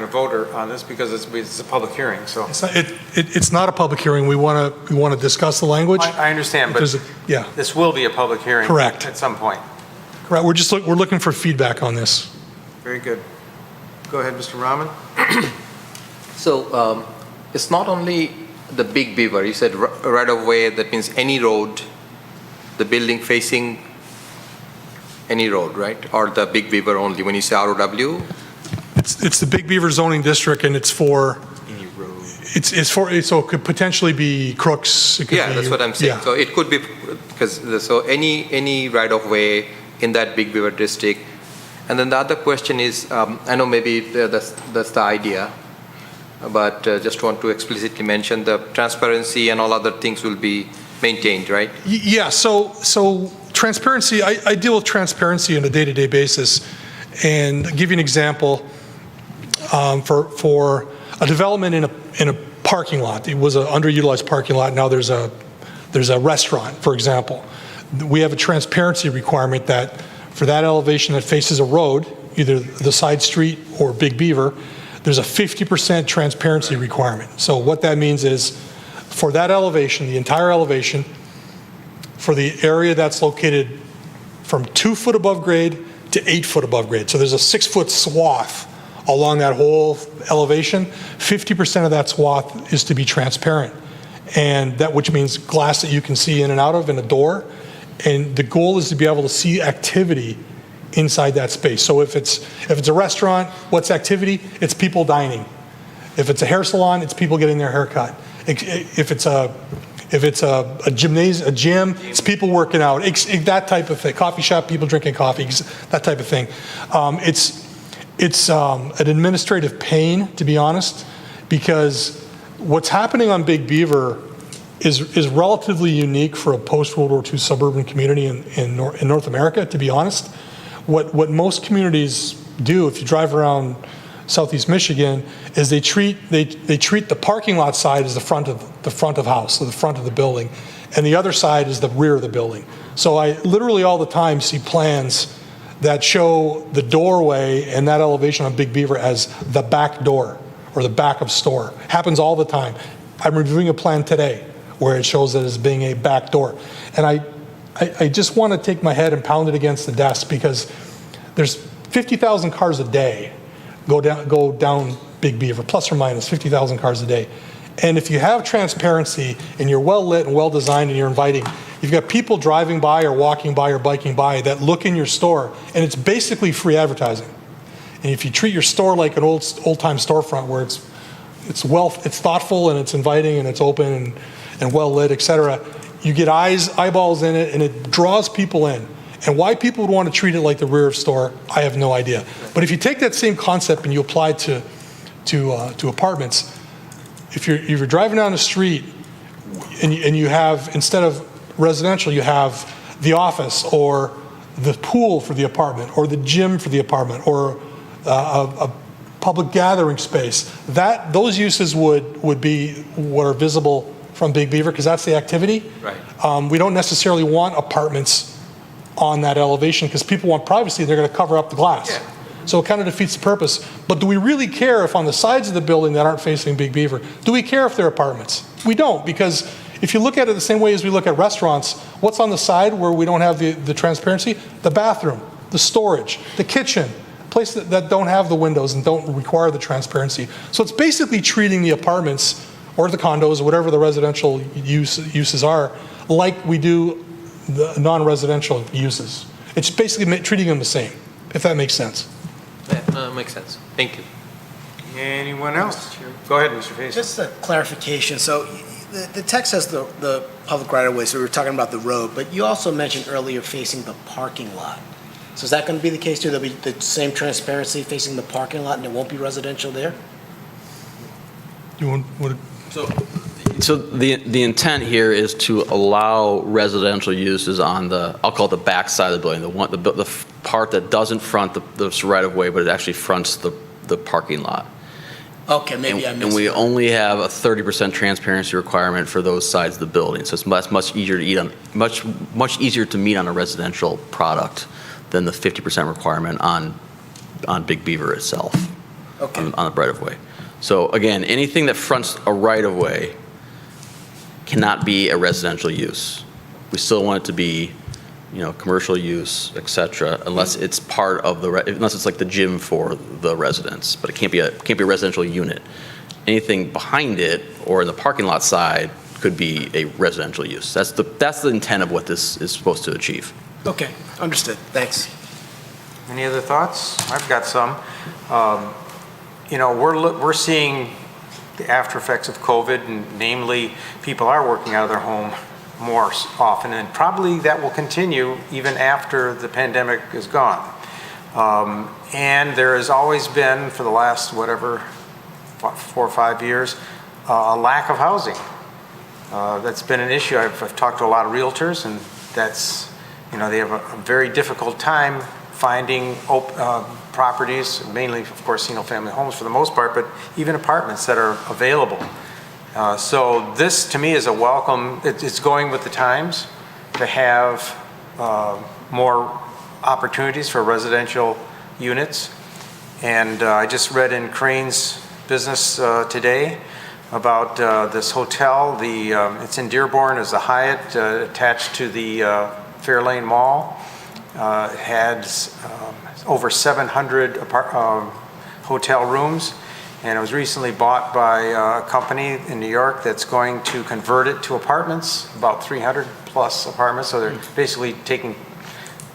vote on this because it's a public hearing, so. It's not a public hearing. We want to discuss the language. I understand, but this will be a public hearing. Correct. At some point. Correct. We're looking for feedback on this. Very good. Go ahead, Mr. Rahman. So it's not only the Big Beaver. You said right of way, that means any road the building facing any road, right? Or the Big Beaver only, when you say ROW? It's the Big Beaver zoning district, and it's for, Any road. so it could potentially be Crooks. It could Yeah, be- that's what I'm saying. yeah. So it could be, because, so any right-of-way in that Big Beaver district. And then the other question is, I know maybe that's the idea, but just want to explicitly mention the transparency and all other things will be maintained, right? Yeah, so transparency, I deal with transparency on a day-to-day basis. And I'll give you an example. For a development in a parking lot, it was an underutilized parking lot, now there's a restaurant, for example. We have a transparency requirement that for that elevation that faces a road, either the side street or Big Beaver, there's a 50% transparency requirement. So what that means is, for that elevation, the entire elevation, for the area that's located from 2 foot above grade to 8 foot above grade. So there's a 6-foot swath along that whole elevation. 50% of that swath is to be transparent. And that, which means glass that you can see in and out of, and a door. And the goal is to be able to see activity inside that space. So if it's a restaurant, what's activity? It's people dining. If it's a hair salon, it's people getting their hair cut. If it's a gymnasium, a gym, it's people working out. That type of thing. Coffee shop, people drinking coffee, that type of thing. It's an administrative pain, to be honest, because what's happening on Big Beaver is relatively unique for a post-World War II suburban community in North America, to be honest. What most communities do, if you drive around Southeast Michigan, is they treat the parking lot side as the front of house, so the front of the building, and the other side is the rear of the building. So I literally all the time see plans that show the doorway and that elevation on Big Beaver as the back door or the back of store. Happens all the time. I'm reviewing a plan today where it shows it as being a back door. And I just want to take my head and pound it against the desk, because there's 50,000 cars a day go down Big Beaver, plus or minus 50,000 cars a day. And if you have transparency and you're well lit and well designed and you're inviting, you've got people driving by or walking by or biking by that look in your store, and it's basically free advertising. And if you treat your store like an old-time storefront where it's thoughtful and it's inviting and it's open and well lit, et cetera, you get eyeballs in it, and it draws people in. And why people would want to treat it like the rear of store, I have no idea. But if you take that same concept and you apply it to apartments, if you're driving down the street and you have, instead of residential, you have the office or the pool for the apartment or the gym for the apartment or a public gathering space, those uses would be what are visible from Big Beaver, because that's the activity. Right. We don't necessarily want apartments on that elevation because people want privacy. They're going to cover up the glass. Yeah. So it kind of defeats the purpose. But do we really care if on the sides of the building that aren't facing Big Beaver, do we care if they're apartments? We don't, because if you look at it the same way as we look at restaurants, what's on the side where we don't have the transparency? The bathroom, the storage, the kitchen, places that don't have the windows and don't require the transparency. So it's basically treating the apartments or the condos or whatever the residential uses are like we do the non-residential uses. It's basically treating them the same, if that makes sense. Yeah, makes sense. Thank you. Anyone else? Go ahead, Mr. Faison. Just a clarification. So the text says the public right-of-way, so we were talking about the road, but you also mentioned earlier facing the parking lot. So is that going to be the case too? There'll be the same transparency facing the parking lot and it won't be residential there? You want So the intent here is to allow residential uses on the, I'll call it the back side of the building, the part that doesn't front the right-of-way, but it actually fronts the parking lot. Okay, maybe I missed And we that. only have a 30% transparency requirement for those sides of the building, so it's much easier to much easier to meet on a residential product than the 50% requirement on Big Beaver itself, Okay. on the right-of-way. So again, anything that fronts a right-of-way cannot be a residential use. We still want it to be, commercial use, et cetera, unless it's part of unless it's like the gym for the residents, but it can't be a residential unit. Anything behind it or in the parking lot side could be a residential use. That's the intent of what this is supposed to achieve. Okay, understood. Thanks. Any other thoughts? I've got some. We're seeing the after effects of COVID, and namely, people are working out of their home more often, and probably that will continue even after the pandemic is gone. And there has always been, for the last, 4 or 5 years, a lack of housing. That's been an issue. I've talked to a lot of realtors, and that's, they have a very difficult time finding properties, mainly, of course, single-family homes for the most part, but even apartments that are available. So this, to me, is a welcome. It's going with the times to have more opportunities for residential units. And I just read in Crane's Business today about this hotel. It's in Dearborn, is the Hyatt attached to the Fairlane Mall. It has over 700 hotel rooms, and it was recently bought by a company in New York that's going to convert it to apartments, about 300 plus apartments. So they're basically taking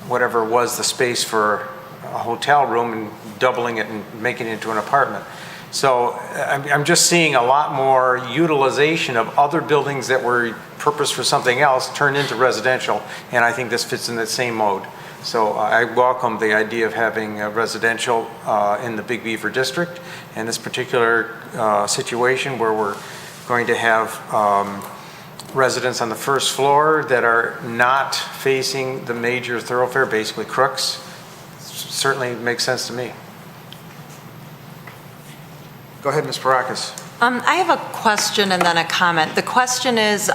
whatever was the space for a hotel room and doubling it and making it into an apartment. So I'm just seeing a lot more utilization of other buildings that were purposed for something else turned into residential, and I think this fits in that same mode. So I welcome the idea of having residential in the Big Beaver District, and this particular situation where we're going to have residents on the first floor that are not facing the major thoroughfare, basically crooks, certainly makes sense to me. Go ahead, Ms. Parakis. I have a question and then a comment. The question is,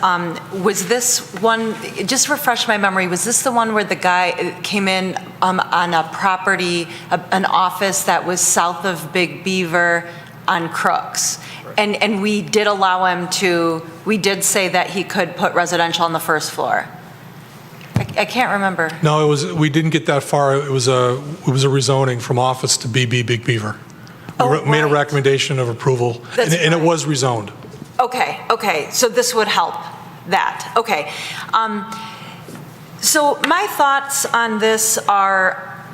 was this one, just refresh my memory, was this the one where the guy came in on a property, an office that was south of Big Beaver on Crooks? Right. And we did allow him to, we did say that he could put residential on the first floor. I can't remember. No, we didn't get that far. It was a rezoning from office to BB Big Beaver. We made a recommendation of approval, and it was rezoned. Okay, so this would help that. Okay. So my thoughts on this are,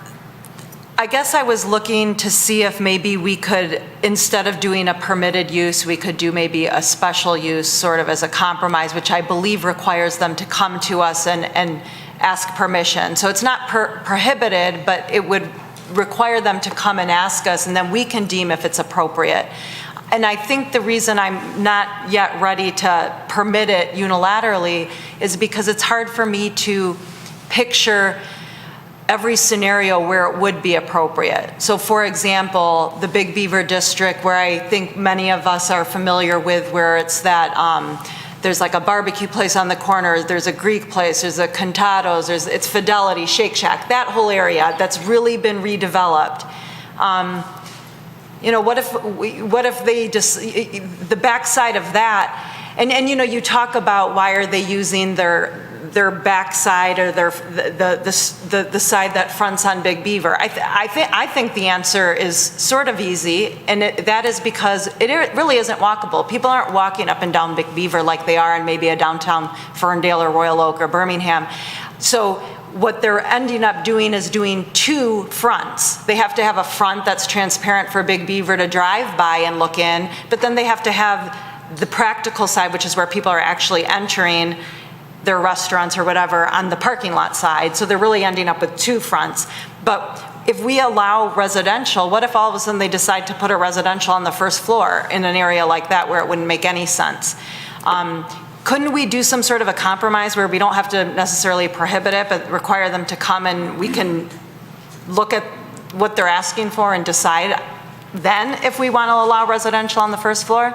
I guess I was looking to see if maybe we could, instead of doing a permitted use, we could do maybe a special use sort of as a compromise, which I believe requires them to come to us and ask permission. So it's not prohibited, but it would require them to come and ask us, and then we can deem if it's appropriate. And I think the reason I'm not yet ready to permit it unilaterally is because it's hard for me to picture every scenario where it would be appropriate. So for example, the Big Beaver District, where I think many of us are familiar with, where it's that there's like a barbecue place on the corner, there's a Greek place, there's a Cantados, it's Fidelity, Shake Shack, that whole area that's really been redeveloped. What if they just, the backside of that, and you talk about why are they using their backside or the side that fronts on Big Beaver. I think the answer is sort of easy, and that is because it really isn't walkable. People aren't walking up and down Big Beaver like they are in maybe a downtown Ferndale or Royal Oak or Birmingham. So what they're ending up doing is doing two fronts. They have to have a front that's transparent for Big Beaver to drive by and look in, but then they have to have the practical side, which is where people are actually entering their restaurants or whatever on the parking lot side. So they're really ending up with two fronts. But if we allow residential, what if all of a sudden they decide to put a residential on the first floor in an area like that where it wouldn't make any sense? Couldn't we do some sort of a compromise where we don't have to necessarily prohibit it, but require them to come and we can look at what they're asking for and decide then if we want to allow residential on the first floor?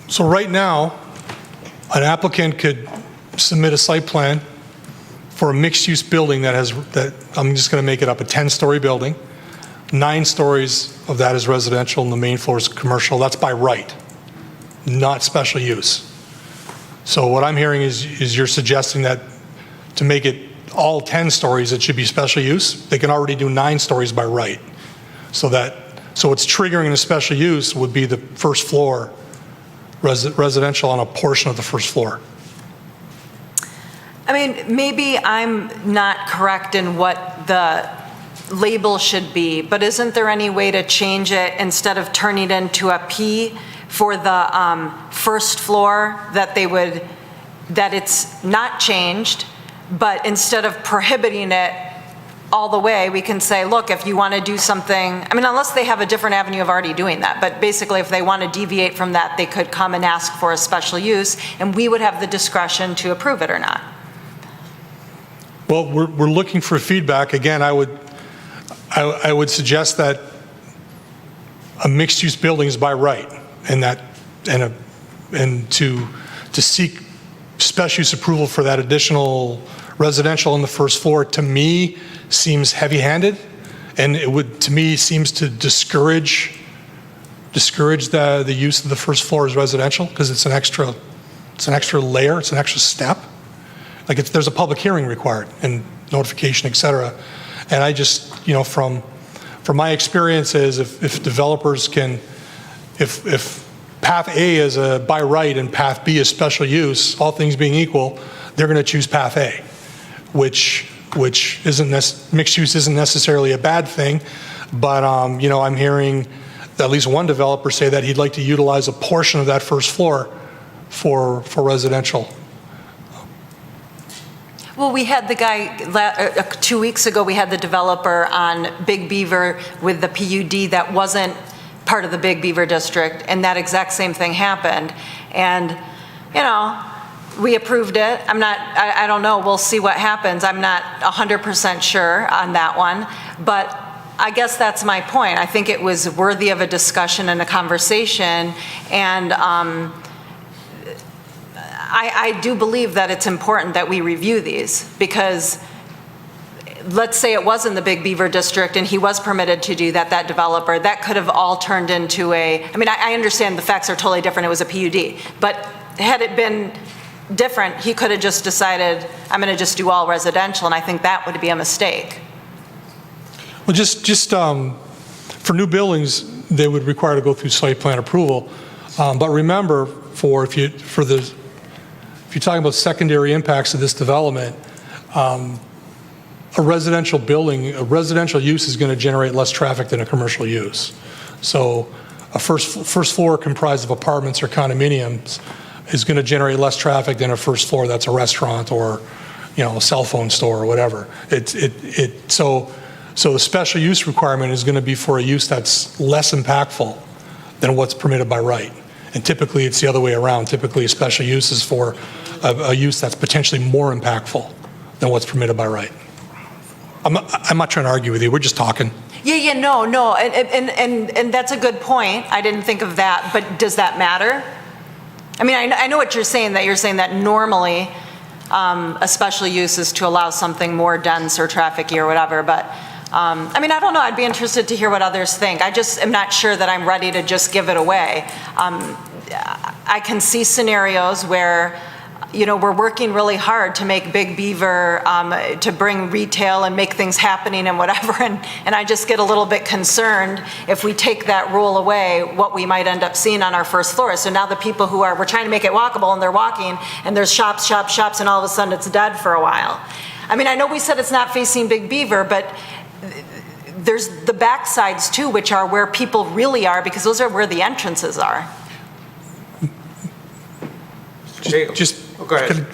So right now, an applicant could submit a site plan for a mixed-use building that I'm just going to make it up, a 10-story building. 9 stories of that is residential and the main floor is commercial. That's by right, not special use. So what I'm hearing is you're suggesting that to make it all 10 stories, it should be special use. They can already do 9 stories by right. So that So what's triggering the special use would be the first floor, residential on a portion of the first floor. I mean, maybe I'm not correct in what the label should be, but isn't there any way to change it instead of turning it into a P for the first floor, that it's not changed, but instead of prohibiting it all the way, we can say, look, if you want to do something, I mean, unless they have a different avenue of already doing that, but basically if they want to deviate from that, they could come and ask for a special use, and we would have the discretion to approve it or not. Well, we're looking for feedback. Again, I would suggest that a mixed-use building is by right, and to seek special use approval for that additional residential on the first floor, to me, seems heavy-handed, and it would, to me, seems to discourage the use of the first floor as residential, because it's an extra layer, it's an extra step. Like, there's a public hearing required and notification, et cetera. And I just, from my experiences, if developers can, if path A is a by right and path B is special use, all things being equal, they're going to choose path A, which isn't mixed use isn't necessarily a bad thing, but I'm hearing at least one developer say that he'd like to utilize a portion of that first floor for residential. Well, we had the guy, 2 weeks ago, we had the developer on Big Beaver with the PUD that wasn't part of the Big Beaver district, and that exact same thing happened. And, we approved it. I don't know, we'll see what happens. I'm not 100% sure on that one, but I guess that's my point. I think it was worthy of a discussion and a conversation, and I do believe that it's important that we review these, because let's say it was in the Big Beaver district and he was permitted to do that, that developer, that could have all turned into I understand the facts are totally different, it was a PUD, but had it been different, he could have just decided, I'm going to just do all residential, and I think that would be a mistake. Well, just for new buildings, they would require to go through site plan approval. But remember, if you're talking about secondary impacts of this development, a residential building, a residential use is going to generate less traffic than a commercial use. So a first floor comprised of apartments or condominiums is going to generate less traffic than a first floor that's a restaurant or, a cell phone store or whatever. So the special use requirement is going to be for a use that's less impactful than what's permitted by right. And typically it's the other way around. Typically a special use is for a use that's potentially more impactful than what's permitted by right. I'm not trying to argue with you, we're just talking. No, and that's a good point. I didn't think of that, but does that matter? I know what you're saying that normally a special use is to allow something more dense or trafficy or whatever, but I don't know, I'd be interested to hear what others think. I just am not sure that I'm ready to just give it away. I can see scenarios where we're working really hard to make Big Beaver, to bring retail and make things happening and whatever, and I just get a little bit concerned if we take that rule away, what we might end up seeing on our first floor. So now the people we're trying to make it walkable, and they're walking, and there's shops, and all of a sudden it's dead for a while. I know we said it's not facing Big Beaver, but there's the back sides too, which are where people really are, because those are where the entrances are. Go ahead.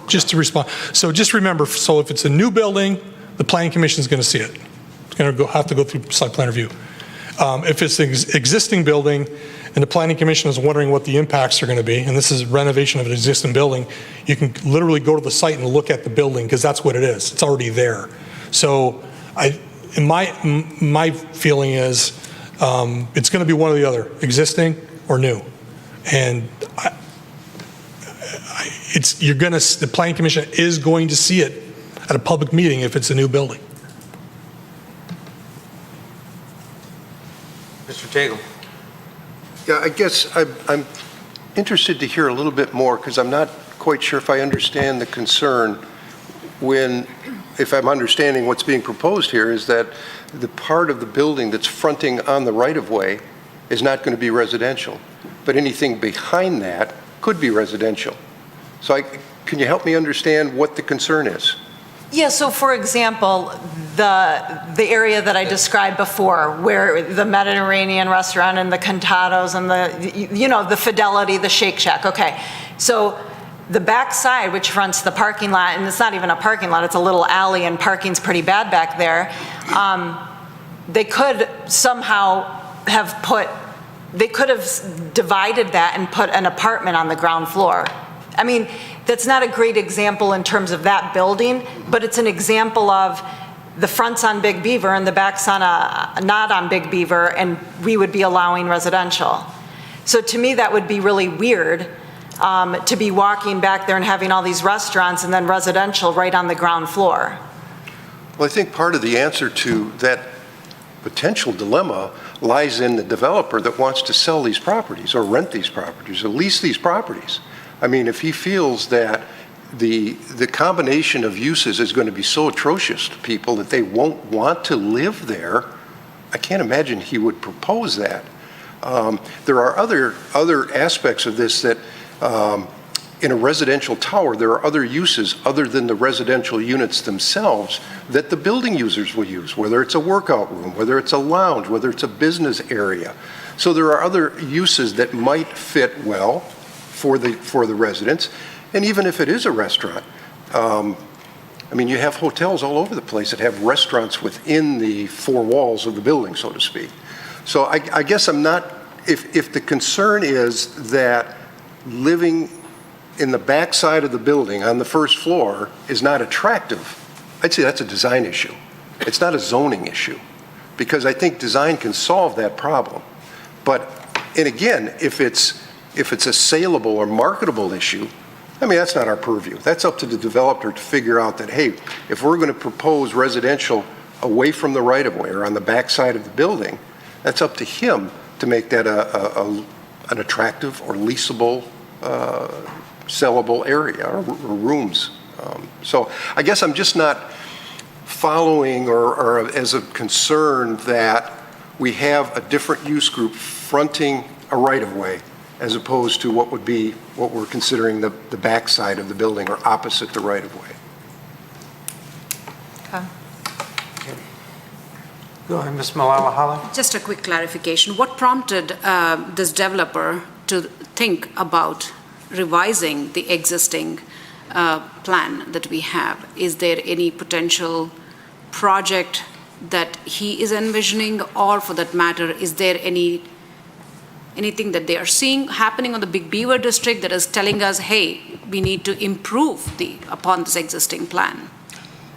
Just to respond. So just remember, so if it's a new building, the planning commission is going to see it. It's going to have to go through site plan review. If it's an existing building and the planning commission is wondering what the impacts are going to be, and this is renovation of an existing building, you can literally go to the site and look at the building, because that's what it is. It's already there. So my feeling is it's going to be one or the other, existing or new. And the planning commission is going to see it at a public meeting if it's a new building. Mr. Tagle. Yeah, I guess I'm interested to hear a little bit more, because I'm not quite sure if I understand the concern when if I'm understanding what's being proposed here, is that the part of the building that's fronting on the right-of-way is not going to be residential, but anything behind that could be residential. So can you help me understand what the concern is? Yeah, so for example, the area that I described before, where the Mediterranean restaurant and the Cantados and the Fidelity, the Shake Shack, okay. So the back side, which fronts the parking lot, and it's not even a parking lot, it's a little alley and parking's pretty bad back there, they could somehow have divided that and put an apartment on the ground floor. I mean, that's not a great example in terms of that building, but it's an example of the front's on Big Beaver and the back's on not on Big Beaver, and we would be allowing residential. So to me, that would be really weird to be walking back there and having all these restaurants and then residential right on the ground floor. Well, I think part of the answer to that potential dilemma lies in the developer that wants to sell these properties or rent these properties or lease these properties. I mean, if he feels that the combination of uses is going to be so atrocious to people that they won't want to live there, I can't imagine he would propose that. There are other aspects of this that in a residential tower, there are other uses other than the residential units themselves that the building users will use, whether it's a workout room, whether it's a lounge, whether it's a business area. So there are other uses that might fit well for the residents. And even if it is a restaurant, I mean, you have hotels all over the place that have restaurants within the four walls of the building, so to speak. So I guess I'm not, if the concern is that living in the back side of the building on the first floor is not attractive, I'd say that's a design issue. It's not a zoning issue, because I think design can solve that problem. But, and again, if it's a saleable or marketable issue, I mean, that's not our purview. That's up to the developer to figure out that, hey, if we're going to propose residential away from the right-of-way or on the back side of the building, that's up to him to make that an attractive or leasable, sellable area or rooms. So I guess I'm just not following or as a concern that we have a different use group fronting a right-of-way as opposed to what would be what we're considering the back side of the building or opposite the right-of-way. Okay. Go ahead, Ms. Malala Holly. Just a quick clarification. What prompted this developer to think about revising the existing plan that we have? Is there any potential project that he is envisioning, or for that matter, is there anything that they are seeing happening on the Big Beaver district that is telling us, hey, we need to improve upon this existing plan?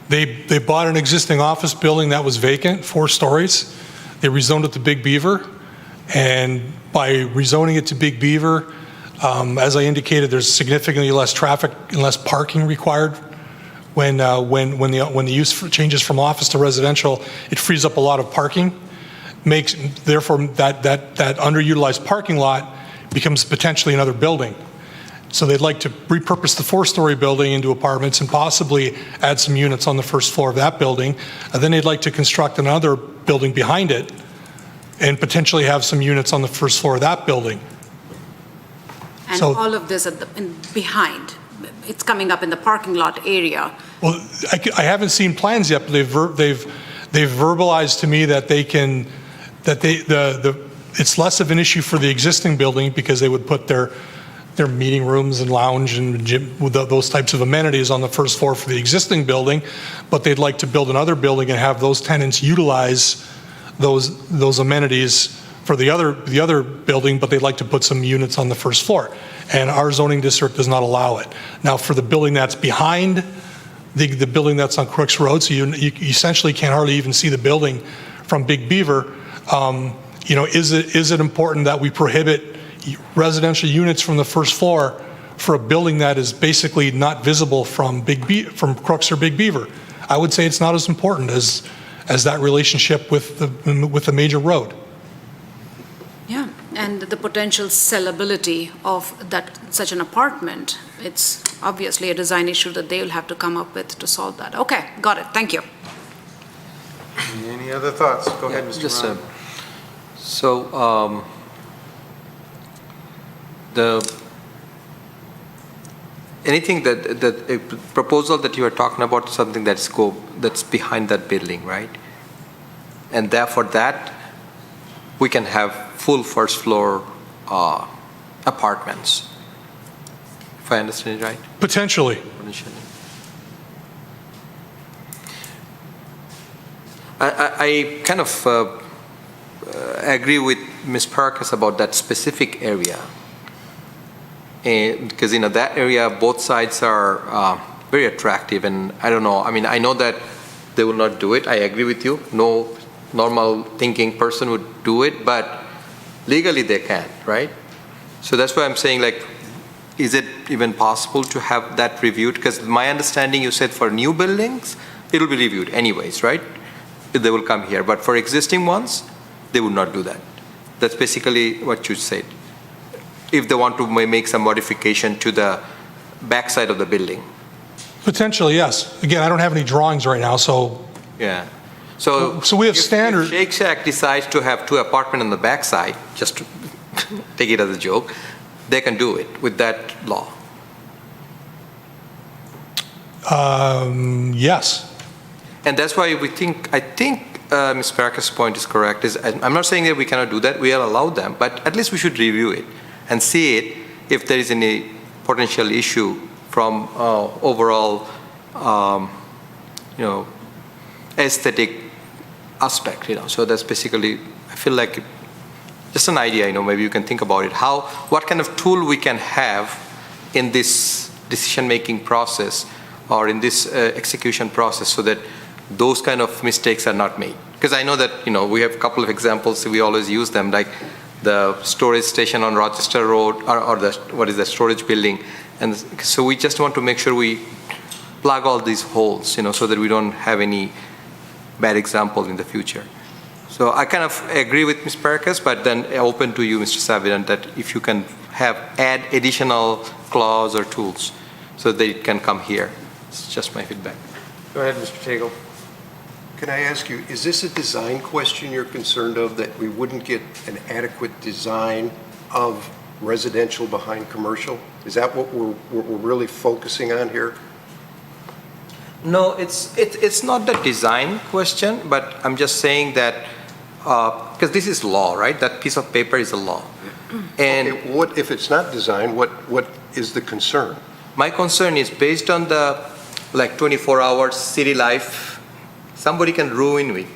They bought an existing office building that was vacant, 4 stories. They rezoned it to Big Beaver, and by rezoning it to Big Beaver, as I indicated, there's significantly less traffic and less parking required. When the use changes from office to residential, it frees up a lot of parking. Therefore, that underutilized parking lot becomes potentially another building. So they'd like to repurpose the 4-story building into apartments and possibly add some units on the first floor of that building. And then they'd like to construct another building behind it and potentially have some units on the first floor of that building. And So- all of this behind, it's coming up in the parking lot area. Well, I haven't seen plans yet, but they've verbalized to me that it's less of an issue for the existing building because they would put their meeting rooms and lounge and gym, with those types of amenities on the first floor for the existing building, but they'd like to build another building and have those tenants utilize those amenities for the other building, but they'd like to put some units on the first floor. And our zoning district does not allow it. Now, for the building that's behind the building that's on Crooks Road, so you essentially can't hardly even see the building from Big Beaver, is it important that we prohibit residential units from the first floor for a building that is basically not visible from Crooks or Big Beaver? I would say it's not as important as that relationship with the major road. Yeah, and the potential sellability of such an apartment, it's obviously a design issue that they will have to come up with to solve that. Okay, got it, thank you. Any other thoughts? Go ahead, Mr. Just, Brown. so, anything a proposal that you are talking about, something that's behind that building, right? And therefore that, we can have full first floor apartments, if I understand it right? Potentially. Potentially. I kind of agree with Ms. Parkas about that specific area. And because, that area, both sides are very attractive, and I don't know, I mean, I know that they will not do it. I agree with you. No normal thinking person would do it, but legally they can, right? So that's why I'm saying, like, is it even possible to have that reviewed? Because my understanding, you said for new buildings, it will be reviewed anyways, right? They will come here. But for existing ones, they would not do that. That's basically what you said. If they want to make some modification to the backside of the building. Potentially, yes. Again, I don't have any drawings right now, so Yeah. So we have if standard. Shake Shack decides to have 2 apartments on the backside, just to take it as a joke, they can do it with that law. Yes. And that's why I think Ms. Parker's point is correct. I'm not saying that we cannot do that. We will allow them, but at least we should review it and see it if there is any potential issue from overall, aesthetic aspect. So that's basically, I feel like just an idea. Maybe you can think about it. What kind of tool we can have in this decision-making process or in this execution process, so that those kind of mistakes are not made. Because I know that, we have a couple of examples, we always use them, like the storage station on Rochester Road, or the storage building. And so we just want to make sure we plug all these holes, so that we don't have any bad example in the future. So I kind of agree with Ms. Parkas, but then open to you, Mr. Savidan, that if you can add additional clause or tools so they can come here. It's just my feedback. Go ahead, Mr. Tagle. Can I ask you, is this a design question you're concerned of, that we wouldn't get an adequate design of residential behind commercial? Is that what we're really focusing on here? No, it's not the design question, but I'm just saying that, because this is law, right? That piece of paper is a law. And Okay, what if it's not design, what is the concern? my concern is based on the 24 hours city life, somebody can ruin it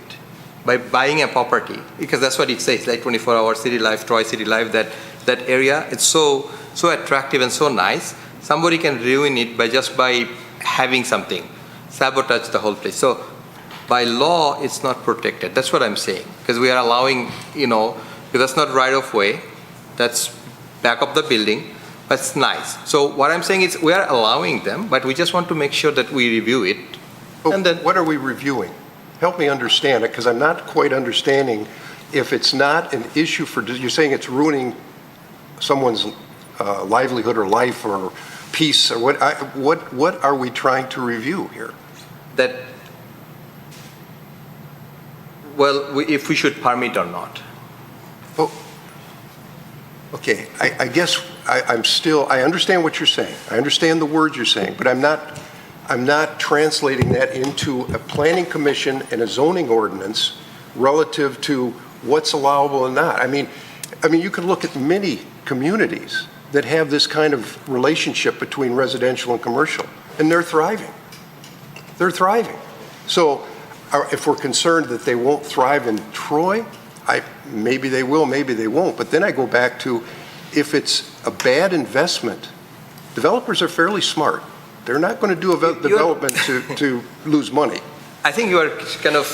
by buying a property, because that's what it says, 24 hours city life, Troy City Life, that area, it's so attractive and so nice. Somebody can ruin it by having something, sabotage the whole place. So by law, it's not protected. That's what I'm saying, because we are allowing, that's not right of way, that's back of the building. That's nice. So what I'm saying is we are allowing them, but we just want to make sure that we review it. And then, What are we reviewing? Help me understand it, because I'm not quite understanding if it's not an issue you're saying it's ruining someone's livelihood or life or peace, or what are we trying to review here? if we should permit or not. Oh, okay, I guess I understand what you're saying. I understand the words you're saying, but I'm not translating that into a planning commission and a zoning ordinance relative to what's allowable and not. I mean, you can look at many communities that have this kind of relationship between residential and commercial, and they're thriving. They're thriving. So if we're concerned that they won't thrive in Troy, maybe they will, maybe they won't. But then I go back to, if it's a bad investment, developers are fairly smart. They're not going to do a development to lose money. I think you are kind of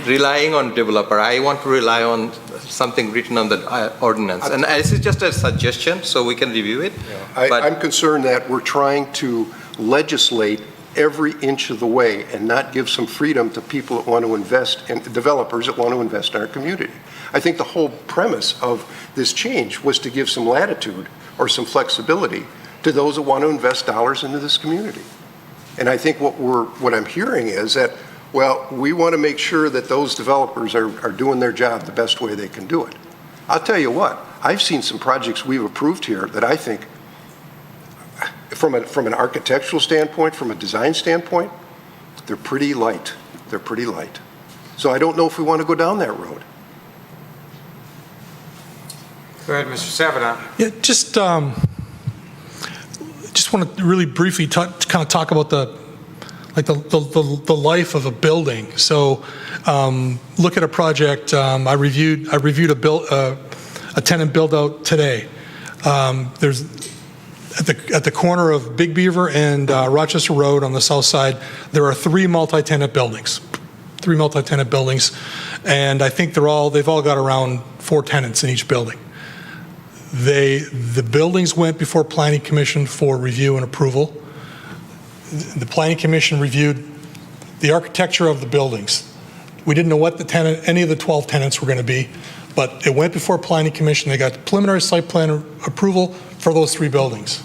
relying on developer. I want to rely on something written on the ordinance. And this is just a suggestion, so we can review it. I'm concerned that we're trying to legislate every inch of the way and not give some freedom to people that want to invest, and developers that want to invest in our community. I think the whole premise of this change was to give some latitude or some flexibility to those that want to invest dollars into this community. And I think what I'm hearing is that, well, we want to make sure that those developers are doing their job the best way they can do it. I'll tell you what, I've seen some projects we've approved here that I think, from an architectural standpoint, from a design standpoint, they're pretty light. They're pretty light. So I don't know if we want to go down that road. Go ahead, Mr. Savinon. Yeah, just want to really briefly kind of talk about the life of a building. So look at a project. I reviewed a tenant build out today. There's at the corner of Big Beaver and Rochester Road on the south side, there are three multi-tenant buildings, and I think they've all got around 4 tenants in each building. The buildings went before Planning Commission for review and approval. The Planning Commission reviewed the architecture of the buildings. We didn't know what any of the 12 tenants were going to be, but it went before Planning Commission. They got preliminary site plan approval for those 3 buildings.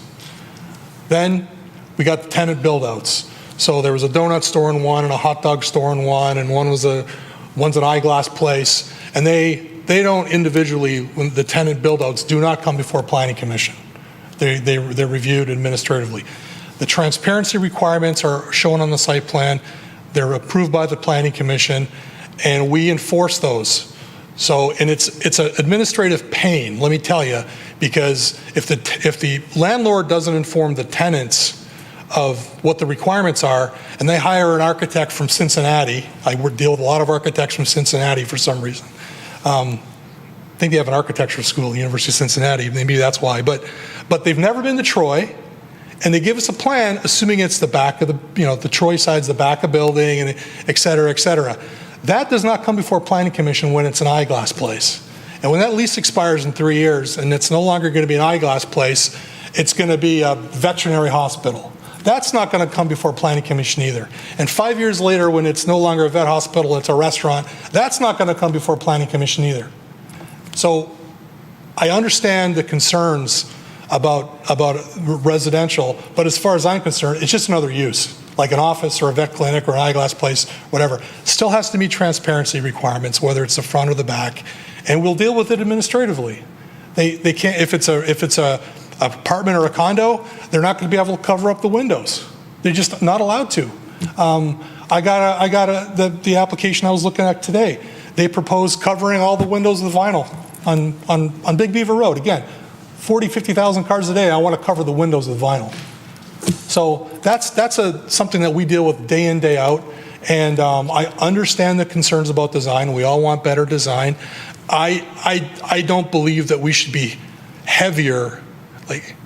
Then we got the tenant build-outs. So there was a donut store in one and a hot dog store in one, and one's an eyeglass place, and they don't individually, when the tenant build-outs do not come before Planning Commission. They're reviewed administratively. The transparency requirements are shown on the site plan. They're approved by the Planning Commission, and we enforce those. So, and it's an administrative pain, let me tell you, because if the landlord doesn't inform the tenants of what the requirements are, and they hire an architect from Cincinnati, I deal with a lot of architects from Cincinnati for some reason. I think they have an architecture school at the University of Cincinnati, maybe that's why, but they've never been to Troy, and they give us a plan assuming it's the back of the Troy side's the back of building, and et cetera, et cetera. That does not come before Planning Commission when it's an eyeglass place. And when that lease expires in 3 years and it's no longer going to be an eyeglass place, it's going to be a veterinary hospital. That's not going to come before Planning Commission either. And 5 years later, when it's no longer a vet hospital, it's a restaurant, that's not going to come before Planning Commission either. So I understand the concerns about residential, but as far as I'm concerned, it's just another use, like an office or a vet clinic or an eyeglass place, whatever. Still has to meet transparency requirements, whether it's the front or the back, and we'll deal with it administratively. They can't, if it's a apartment or a condo, they're not going to be able to cover up the windows. They're just not allowed to. The application I was looking at today, they proposed covering all the windows with vinyl on Big Beaver Road. Again, 40, 50,000 cars a day, I want to cover the windows with vinyl. So that's something that we deal with day in, day out. And I understand the concerns about design. We all want better design. I don't believe that we should be heavier, like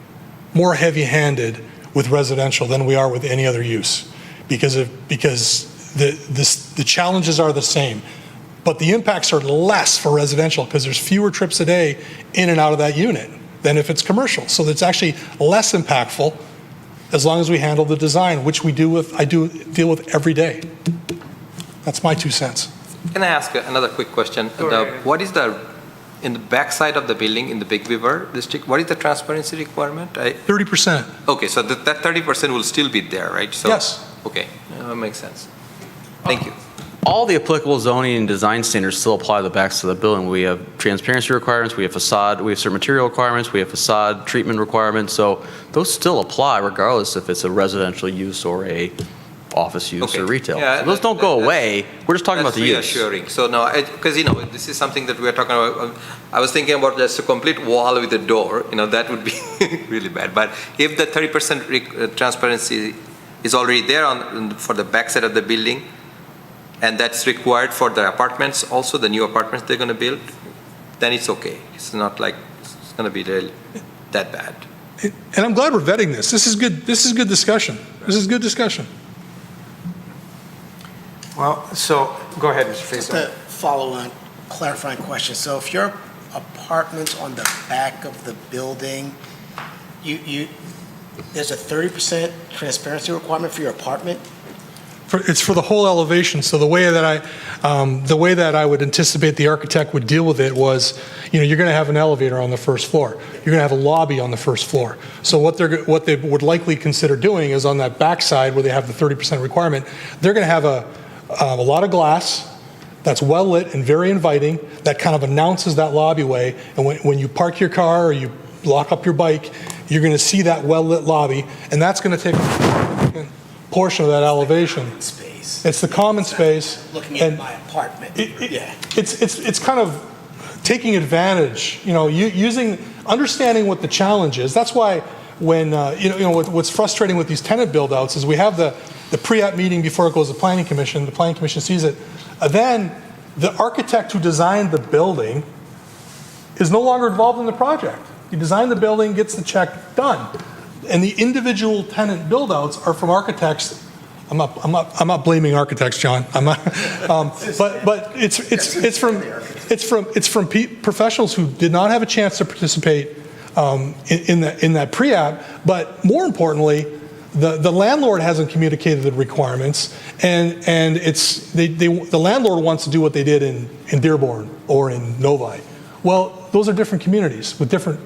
more heavy-handed with residential than we are with any other use, because the challenges are the same, but the impacts are less for residential because there's fewer trips a day in and out of that unit than if it's commercial. So it's actually less impactful as long as we handle the design, which I deal with every day. That's my 2 cents. Can I ask another quick question? What is in the back side of the building in the Big Beaver district, what is the transparency requirement? 30%. Okay, so that 30% will still be there, right? So, yes. Okay, that makes sense. Thank you. All the applicable zoning and design standards still apply to the backs of the building. We have transparency requirements, we have facade, we have certain material requirements, we have facade treatment requirements. So those still apply regardless if it's a residential use or a office use or retail. Yeah, so those don't go away. We're just talking about the use. Reassuring. So no, because this is something that we are talking about. I was thinking about just a complete wall with a door. That would be really bad. But if the 30% transparency is already there for the backside of the building, and that's required for the apartments also, the new apartments they're going to build, then it's okay. It's not like it's going to be that bad. And I'm glad we're vetting this. This is good. This is good discussion. This is good discussion. Well, so go ahead, Mr. Just Faison. a follow-on clarifying question. So if your apartment's on the back of the building, There's a 30% transparency requirement for your apartment? It's for the whole elevation, so the way that I would anticipate the architect would deal with it was, you're going to have an elevator on the first floor. You're going to have a lobby on the first floor. So what they would likely consider doing is on that back side where they have the 30% requirement, they're going to have a lot of glass that's well lit and very inviting that kind of announces that lobby-way. And when you park your car or you lock up your bike, you're going to see that well lit lobby, and that's going to take a portion of that elevation. Space. It's the common space. Looking at my apartment. It's kind of taking advantage, understanding what the challenge is. That's why when, what's frustrating with these tenant build-outs is we have the pre-app meeting before it goes to Planning Commission, the Planning Commission sees it, then the architect who designed the building is no longer involved in the project. He designed the building, gets the check, done. And the individual tenant build-outs are from architects. I'm not blaming architects, John. I'm not, but it's from professionals who did not have a chance to participate in that pre-app. But more importantly, the landlord hasn't communicated the requirements, and the landlord wants to do what they did in Dearborn or in Novi. Well, those are different communities with different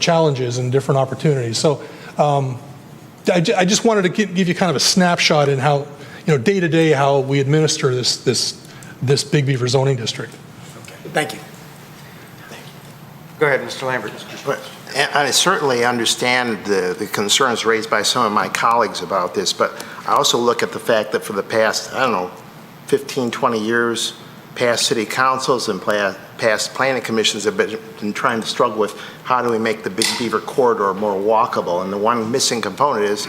challenges and different opportunities. So I just wanted to give you kind of a snapshot in how, day to day, how we administer this Big Beaver zoning district. Okay. Thank you. Go ahead, Mr. Lambert. And I certainly understand the concerns raised by some of my colleagues about this, but I also look at the fact that for the past, 15, 20 years, past city councils and past planning commissions have been trying to struggle with how do we make the Big Beaver corridor more walkable. And the one missing component is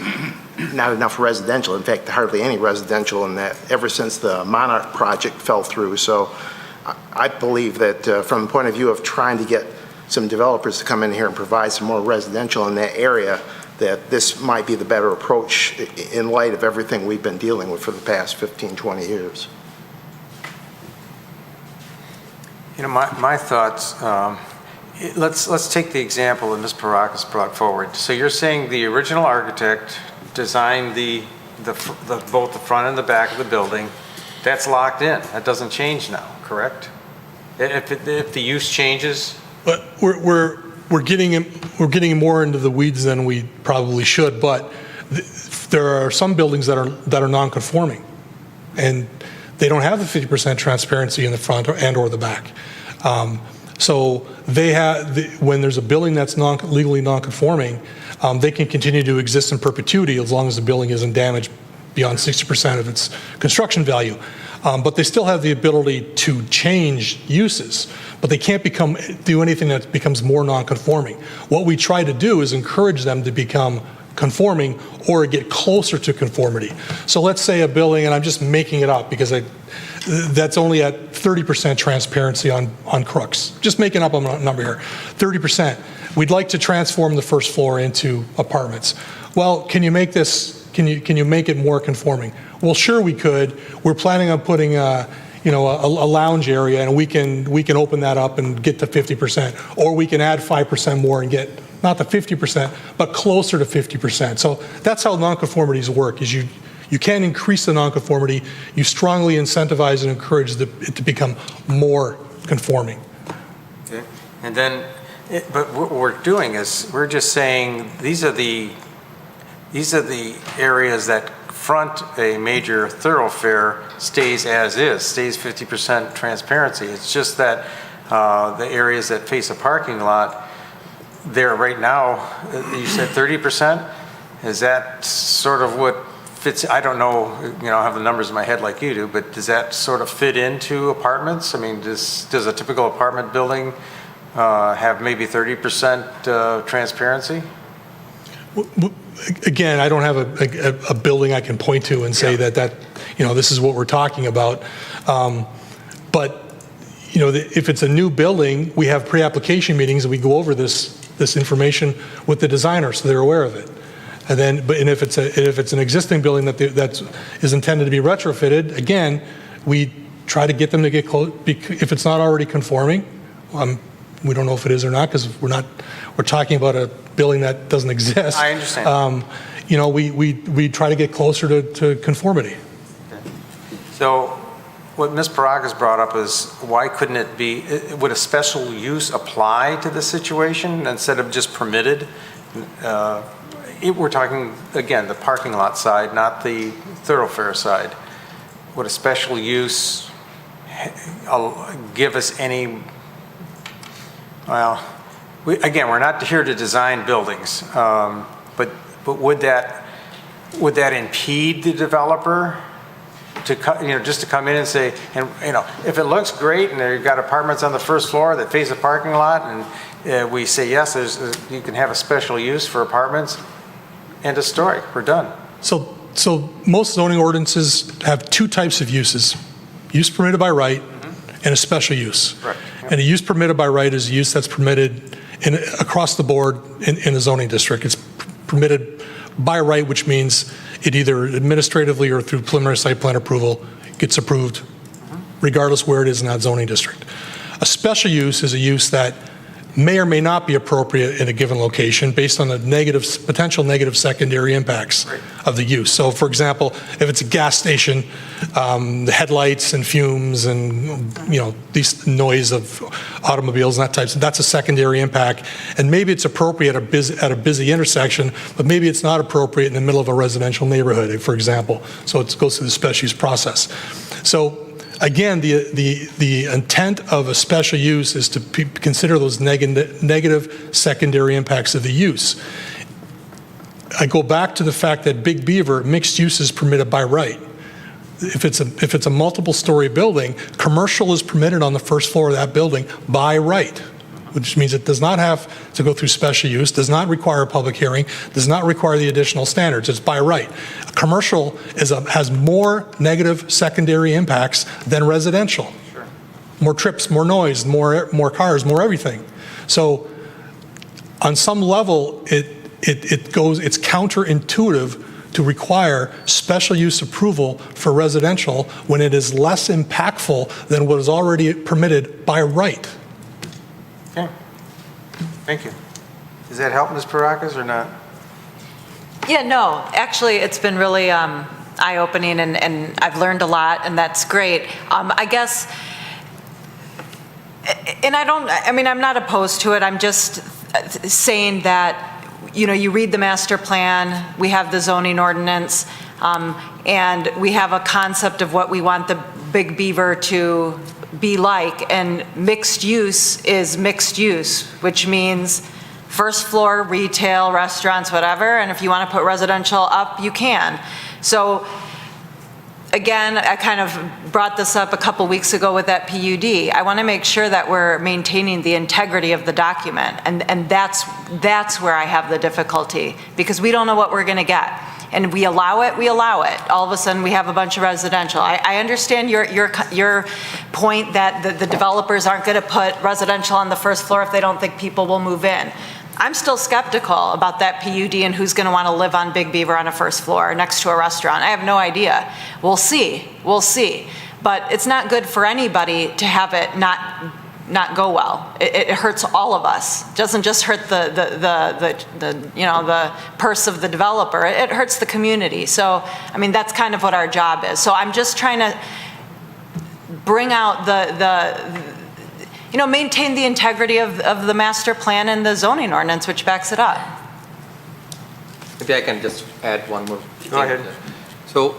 not enough residential. In fact, hardly any residential in that ever since the Monarch project fell through. So I believe that from the point of view of trying to get some developers to come in here and provide some more residential in that area, that this might be the better approach in light of everything we've been dealing with for the past 15, 20 years. My thoughts, let's take the example that Ms. Parakis brought forward. So you're saying the original architect designed both the front and the back of the building. That's locked in. That doesn't change now, correct? If the use changes? But we're getting more into the weeds than we probably should. But there are some buildings that are non-conforming, and they don't have the 50% transparency in the front or the back. So they have, when there's a building that's legally non-conforming, they can continue to exist in perpetuity as long as the building isn't damaged beyond 60% of its construction value. But they still have the ability to change uses, but they can't do anything that becomes more non-conforming. What we try to do is encourage them to become conforming or get closer to conformity. So let's say a building, and I'm just making it up because that's only at 30% transparency on crooks. Just making up a number here, 30%. We'd like to transform the first floor into apartments. Well, can you make this? Can you make it more conforming? Well, sure we could. We're planning on putting a lounge area, and we can open that up and get to 50%, or we can add 5% more and get not to 50%, but closer to 50%. So that's how nonconformities work. Is you can increase the nonconformity. You strongly incentivize and encourage it to become more conforming. Okay. And then, but what we're doing is we're just saying these are the areas that front a major thoroughfare stays as is, stays 50% transparency. It's just that the areas that face a parking lot, there right now, you said 30%? Is that sort of what fits? I don't know, I don't have the numbers in my head like you do, but does that sort of fit into apartments? I mean, does a typical apartment building have maybe 30% transparency? Again, I don't have a building I can point to and say that this is what we're talking about. But if it's a new building, we have pre-application meetings and we go over this information with the designer so they're aware of it. And then, if it's an existing building that is intended to be retrofitted, again, we try to get them to get close. If it's not already conforming, We don't know if it is or not, because we're talking about a building that doesn't exist. I understand. You know, we try to get closer to conformity. So what Ms. Paraga's brought up is, why couldn't it be, would a special use apply to this situation instead of just permitted? We're talking, again, the parking lot side, not the thoroughfare side. Would a special use give us any, well, again, we're not here to design buildings, but would that impede the developer to, just to come in and say, and, if it looks great and you've got apartments on the first floor that face a parking lot, and we say, yes, you can have a special use for apartments, end of story, we're done. So most zoning ordinances have two types of uses: use permitted by right and a special use. Right. And a use permitted by right is a use that's permitted across the board in a zoning district. It's permitted by right, which means it either administratively or through preliminary site plan approval gets approved, regardless where it is in that zoning district. A special use is a use that may or may not be appropriate in a given location based on the potential negative secondary impacts of the use. So, for example, if it's a gas station, the headlights and fumes and these noise of automobiles and that's a secondary impact. And maybe it's appropriate at a busy intersection, but maybe it's not appropriate in the middle of a residential neighborhood, for example. So it goes through the special use process. So, again, the intent of a special use is to consider those negative secondary impacts of the use. I go back to the fact that Big Beaver, mixed use is permitted by right. If it's a multiple story building, commercial is permitted on the first floor of that building by right, which means it does not have to go through special use, does not require a public hearing, does not require the additional standards. It's by right. Commercial has more negative secondary impacts than residential. Sure. More trips, more noise, more cars, more everything. So on some level, it's counterintuitive to require special use approval for residential when it is less impactful than what is already permitted by right. Okay. Thank you. Does that help, Ms. Parakas, or not? Yeah, no, actually, it's been really eye-opening, and I've learned a lot, and that's great. I guess, and I'm not opposed to it. I'm just saying that, you read the master plan, we have the zoning ordinance, and we have a concept of what we want the Big Beaver to be like, and mixed use is mixed use, which means first floor, retail, restaurants, whatever, and if you want to put residential up, you can. So again, I kind of brought this up a couple weeks ago with that PUD. I want to make sure that we're maintaining the integrity of the document, and that's where I have the difficulty, because we don't know what we're going to get. And we allow it, all of a sudden we have a bunch of residential. I understand your point that the developers aren't going to put residential on the first floor if they don't think people will move in. I'm still skeptical about that PUD and who's going to want to live on Big Beaver on a first floor next to a restaurant. I have no idea. We'll see. But it's not good for anybody to have it not go well. It hurts all of us. It doesn't just hurt the purse of the developer. It hurts the community. So, that's kind of what our job is. So I'm just trying to bring out maintain the integrity of the master plan and the zoning ordinance, which backs it up. Maybe I can just add one more thing. Go ahead. So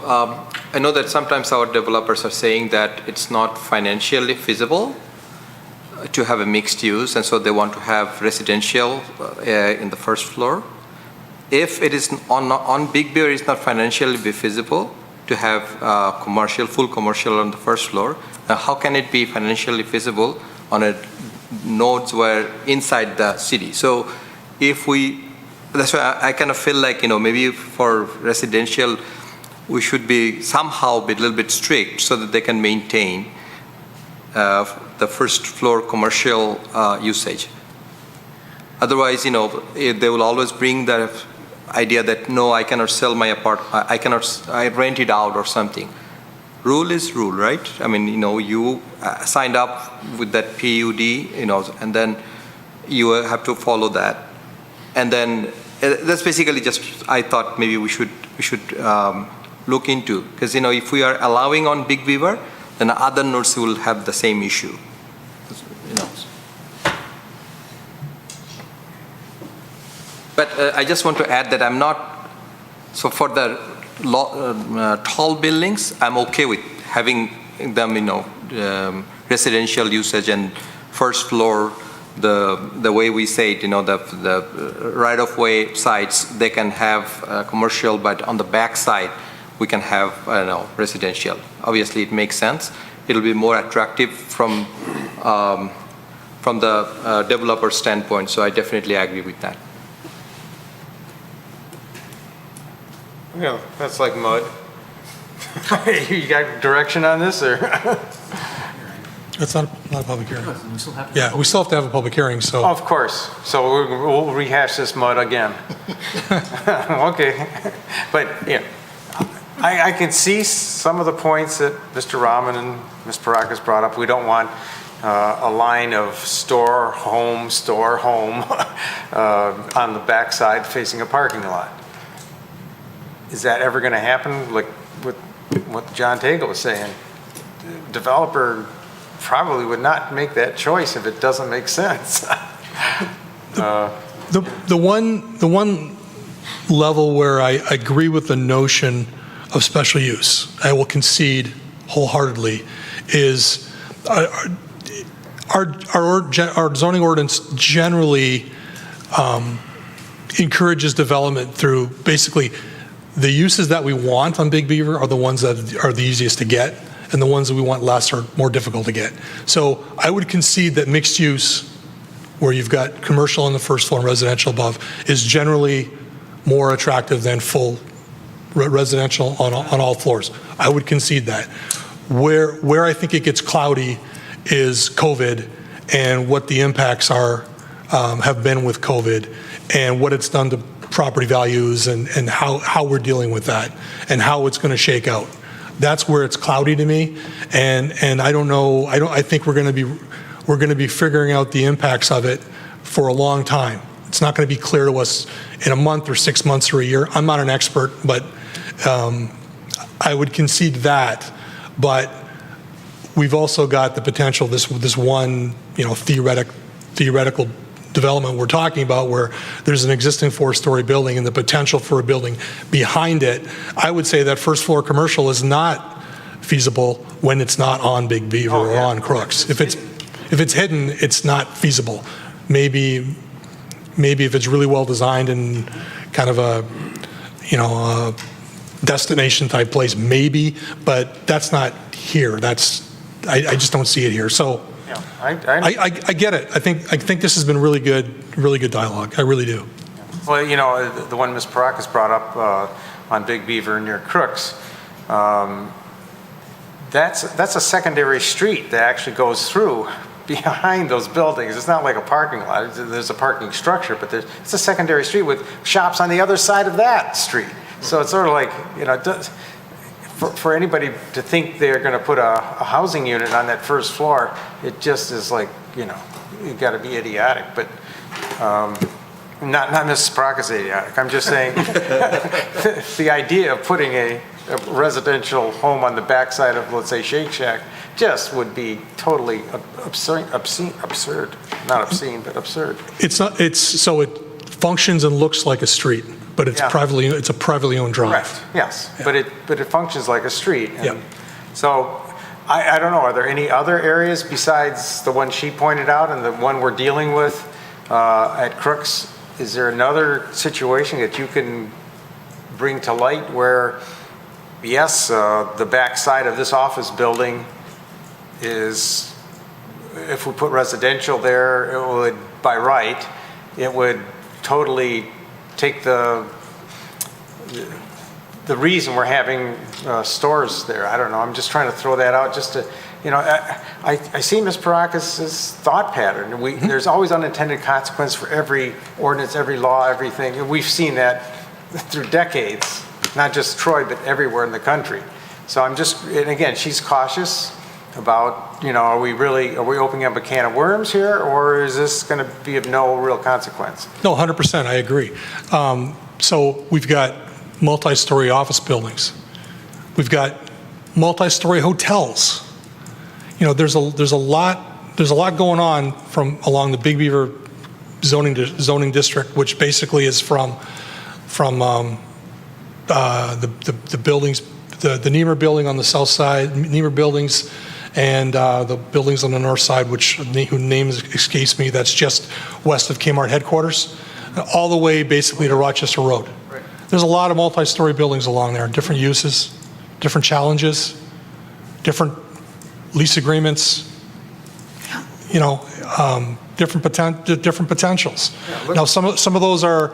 I know that sometimes our developers are saying that it's not financially feasible to have a mixed use, and so they want to have residential in the first floor. If it is on Big Bear, it's not financially feasible to have full commercial on the first floor. Now, how can it be financially feasible on nodes where inside the city? So that's why I kind of feel like, maybe for residential, we should be somehow be a little bit strict so that they can maintain the first floor commercial usage. Otherwise, they will always bring the idea that, no, I cannot sell my apartment, I rent it out or something. Rule is rule, right? You signed up with that PUD, and then you have to follow that. And then that's basically just, I thought maybe we should look into, because if we are allowing on Big Beaver, then other nodes will have the same issue. But I just want to add that I'm not, so for the tall buildings, I'm okay with having them, residential usage and first floor, the way we say it, the right-of-way sites, they can have commercial, but on the back side, we can have residential. Obviously, it makes sense. It'll be more attractive from the developer standpoint, so I definitely agree with that. That's like mud. You got direction on this, or? It's not a public hearing. Yeah, we still have to have a public hearing, so. Of course. So we'll rehash this mud again. Okay. But, I can see some of the points that Mr. Rahman and Ms. Parakas brought up. We don't want a line of store, home, on the backside facing a parking lot. Is that ever going to happen? Like with what John Tagle was saying, the developer probably would not make that choice if it doesn't make sense. The one level where I agree with the notion of special use, I will concede wholeheartedly, is our zoning ordinance generally encourages development through basically the uses that we want on Big Beaver are the ones that are the easiest to get, and the ones that we want less are more difficult to get. So I would concede that mixed use, where you've got commercial on the first floor and residential above, is generally more attractive than full residential on all floors. I would concede that. Where I think it gets cloudy is COVID and what the impacts are, have been with COVID, and what it's done to property values and how we're dealing with that and how it's going to shake out. That's where it's cloudy to me, and I don't know. I think we're going to be figuring out the impacts of it for a long time. It's not going to be clear to us in a month or 6 months or a year. I'm not an expert, but I would concede that. But we've also got the potential, this one theoretical development we're talking about, where there's an existing 4-story building and the potential for a building behind it. I would say that first floor commercial is not feasible when it's not on Big Beaver or on Crooks. If it's hidden, it's not feasible. Maybe if it's really well designed and kind of a destination type place, maybe, but that's not here. I just don't see it here. So I get it. I think this has been really good dialogue. I really do. Well, the one Ms. Parakas brought up on Big Beaver near Crooks, that's a secondary street that actually goes through behind those buildings. It's not like a parking lot. There's a parking structure, but it's a secondary street with shops on the other side of that street. So it's sort of like, for anybody to think they're going to put a housing unit on that first floor, it just is like, you got to be idiotic. But not Mrs. Parakas idiotic. I'm just saying the idea of putting a residential home on the backside of, let's say, Shake Shack, just would be totally absurd. Not obscene, but absurd. It's not. So it functions and looks like a street, but it's It's a privately owned drive. Correct. Yes, yeah. but it functions like a street. And yeah. So I don't know. Are there any other areas besides the one she pointed out and the one we're dealing with at Crooks? Is there another situation that you can bring to light where, yes, the back side of this office building is, if we put residential there, it would, by right, it would totally take the reason we're having stores there. I don't know. I'm just trying to throw that out just to, I see Ms. Parakas' thought pattern. There's always unintended consequence for every ordinance, every law, everything. And we've seen that through decades, not just Troy, but everywhere in the country. So and again, she's cautious. about, are we opening up a can of worms here, or is this going to be of no real consequence? No, 100%, I agree. So we've got multi-story office buildings. We've got multi-story hotels. There's a lot going on along the Big Beaver zoning district, which basically is from the buildings, the Niemer building on the south side, Niemer buildings, and the buildings on the north side, whose name escapes me, that's just west of Kmart headquarters, all the way basically to Rochester Road. Right. There's a lot of multi-story buildings along there, different uses, different challenges, different lease agreements, different potentials. Yeah, Now, some of those are,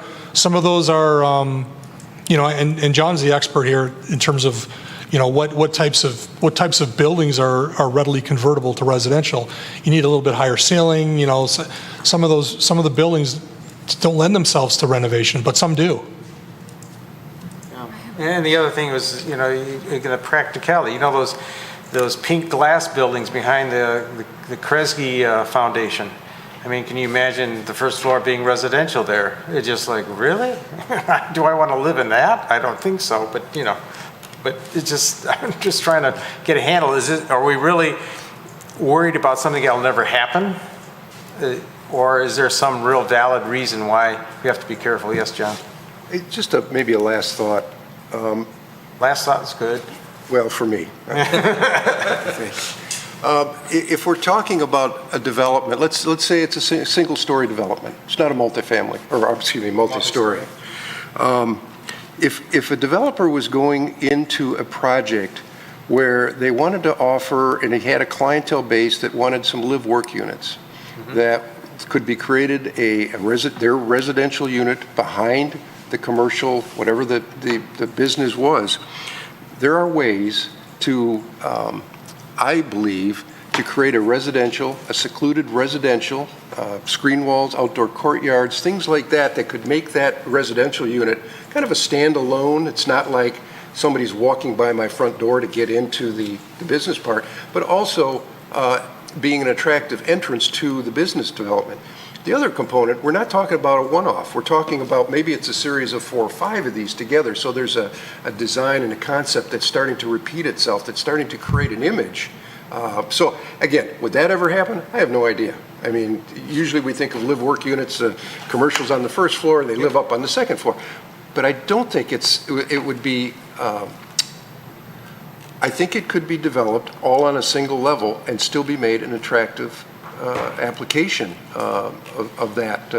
and John's the expert here in terms of, what types of buildings are readily convertible to residential. You need a little bit higher ceiling. Some of the buildings don't lend themselves to renovation, but some do. And the other thing was, the practicality, those pink glass buildings behind the Kresge Foundation. I mean, can you imagine the first floor being residential there? It's just like, really? Do I want to live in that? I don't think so, but it's just, I'm just trying to get a handle. Are we really worried about something that'll never happen? Or is there some real valid reason why we have to be careful? Yes, John? Just maybe a last thought. Last thought is good. Well, for me. If we're talking about a development, let's say it's a single-story development. It's not a multifamily, or excuse me, multi-story. If a developer was going into a project where they wanted to offer, and he had a clientele base that wanted some live-work units, that could be created their residential unit behind the commercial, whatever the business was, there are ways to, I believe, to create a secluded residential, screen walls, outdoor courtyards, things like that could make that residential unit kind of a standalone. It's not like somebody's walking by my front door to get into the business part, but also being an attractive entrance to the business development. The other component, we're not talking about a one-off. We're talking about maybe it's a series of 4 or 5 of these together. So there's a design and a concept that's starting to repeat itself, that's starting to create an image. So again, would that ever happen? I have no idea. I mean, usually we think of live-work units, commercials on the first floor, and they live up on the second floor. But I don't think it would be, I think it could be developed all on a single level and still be made an attractive application of that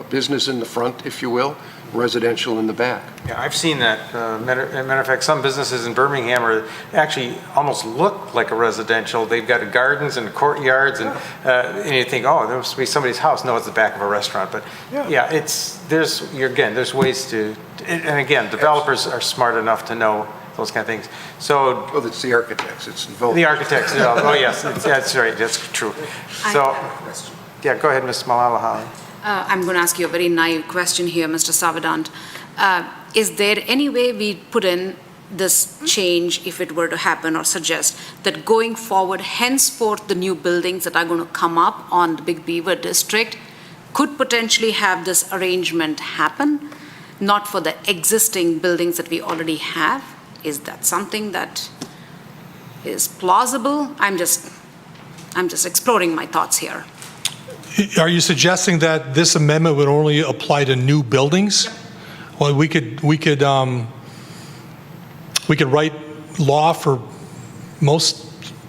business in the front, if you will, residential in the back. Yeah, I've seen that. Matter of fact, some businesses in Birmingham actually almost look like a residential. They've got gardens and courtyards, and you think, oh, there must be somebody's house. No, it's the back of a restaurant. But yeah, there's ways to, and again, developers are smart enough to know those kind of things. So, well, it's the architects. It's involved. The architects. Oh, yes, that's right. That's true. So, yeah, go ahead, Ms. Malala. I'm going to ask you a very naive question here, Mr. Savadant. Is there any way we put in this change, if it were to happen, or suggest that going forward, henceforth, the new buildings that are going to come up on the Big Beaver district could potentially have this arrangement happen, not for the existing buildings that we already have? Is that something that is plausible? I'm just exploring my thoughts here. Are you suggesting that this amendment would only apply to new buildings? Yep. Well, we could write law for most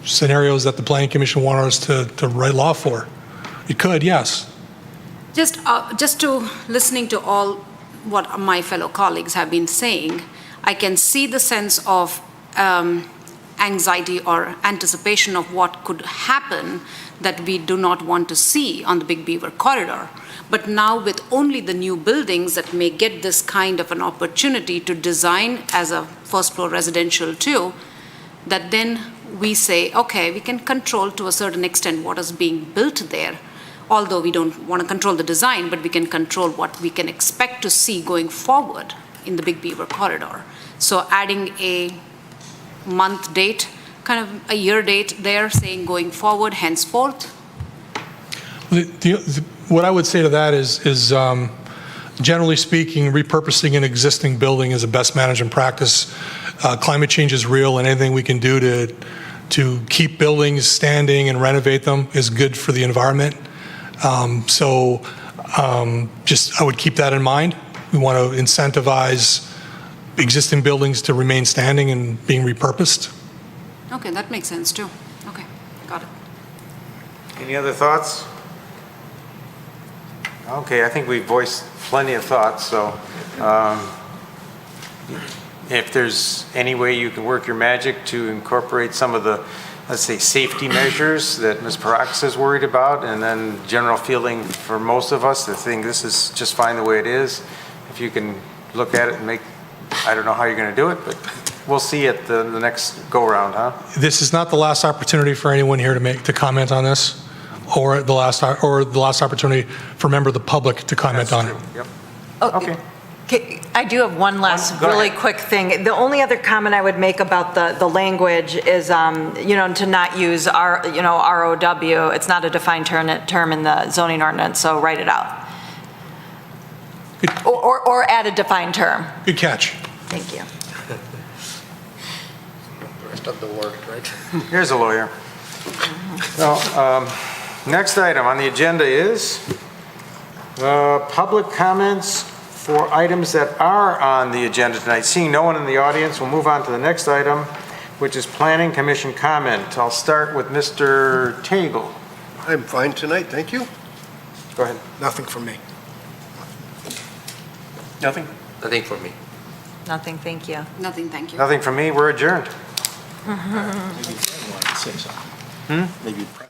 scenarios that the Planning Commission wanted us to write law for. It could, yes. Just to listening to all what my fellow colleagues have been saying, I can see the sense of anxiety or anticipation of what could happen that we do not want to see on the Big Beaver corridor. But now with only the new buildings that may get this kind of an opportunity to design as a first floor residential too, that then we say, okay, we can control to a certain extent what is being built there. Although we don't want to control the design, but we can control what we can expect to see going forward in the Big Beaver corridor. So adding a month date kind of a year date there saying going forward henceforth? What I would say to that is generally speaking, repurposing an existing building is a best management practice. Climate change is real, and anything we can do to keep buildings standing and renovate them is good for the environment. I would keep that in mind. We want to incentivize existing buildings to remain standing and being repurposed. Okay, that makes sense too. Okay, got it. Any other thoughts? Okay, I think we've voiced plenty of thoughts, so if there's any way you can work your magic to incorporate some of the, let's say, safety measures that Ms. Paraxis is worried about, and then general feeling for most of us that think this is just fine the way it is, if you can look at it and make, I don't know how you're going to do it, but we'll see at the next go-around, huh? This is not the last opportunity for anyone here to comment on this, or the last opportunity for a member of the public to comment on it. Yep. Oh, Okay. I do have one last Go really ahead. quick thing. The only other comment I would make about the language is, to not use ROW. It's not a defined term in the zoning ordinance, so write it out. Or add a defined term. Good catch. Thank you. The rest of the word, right? Here's a lawyer. Well, next item on the agenda is public comments for items that are on the agenda tonight. Seeing no one in the audience, we'll move on to the next item, which is Planning Commission comment. I'll start with Mr. Tagle. I'm fine tonight, thank you. Go ahead. Nothing from me. Nothing? Nothing for me. Nothing, thank you. Nothing, thank you. Nothing from me. We're adjourned. Maybe Fred wanted to say something. Maybe Fred.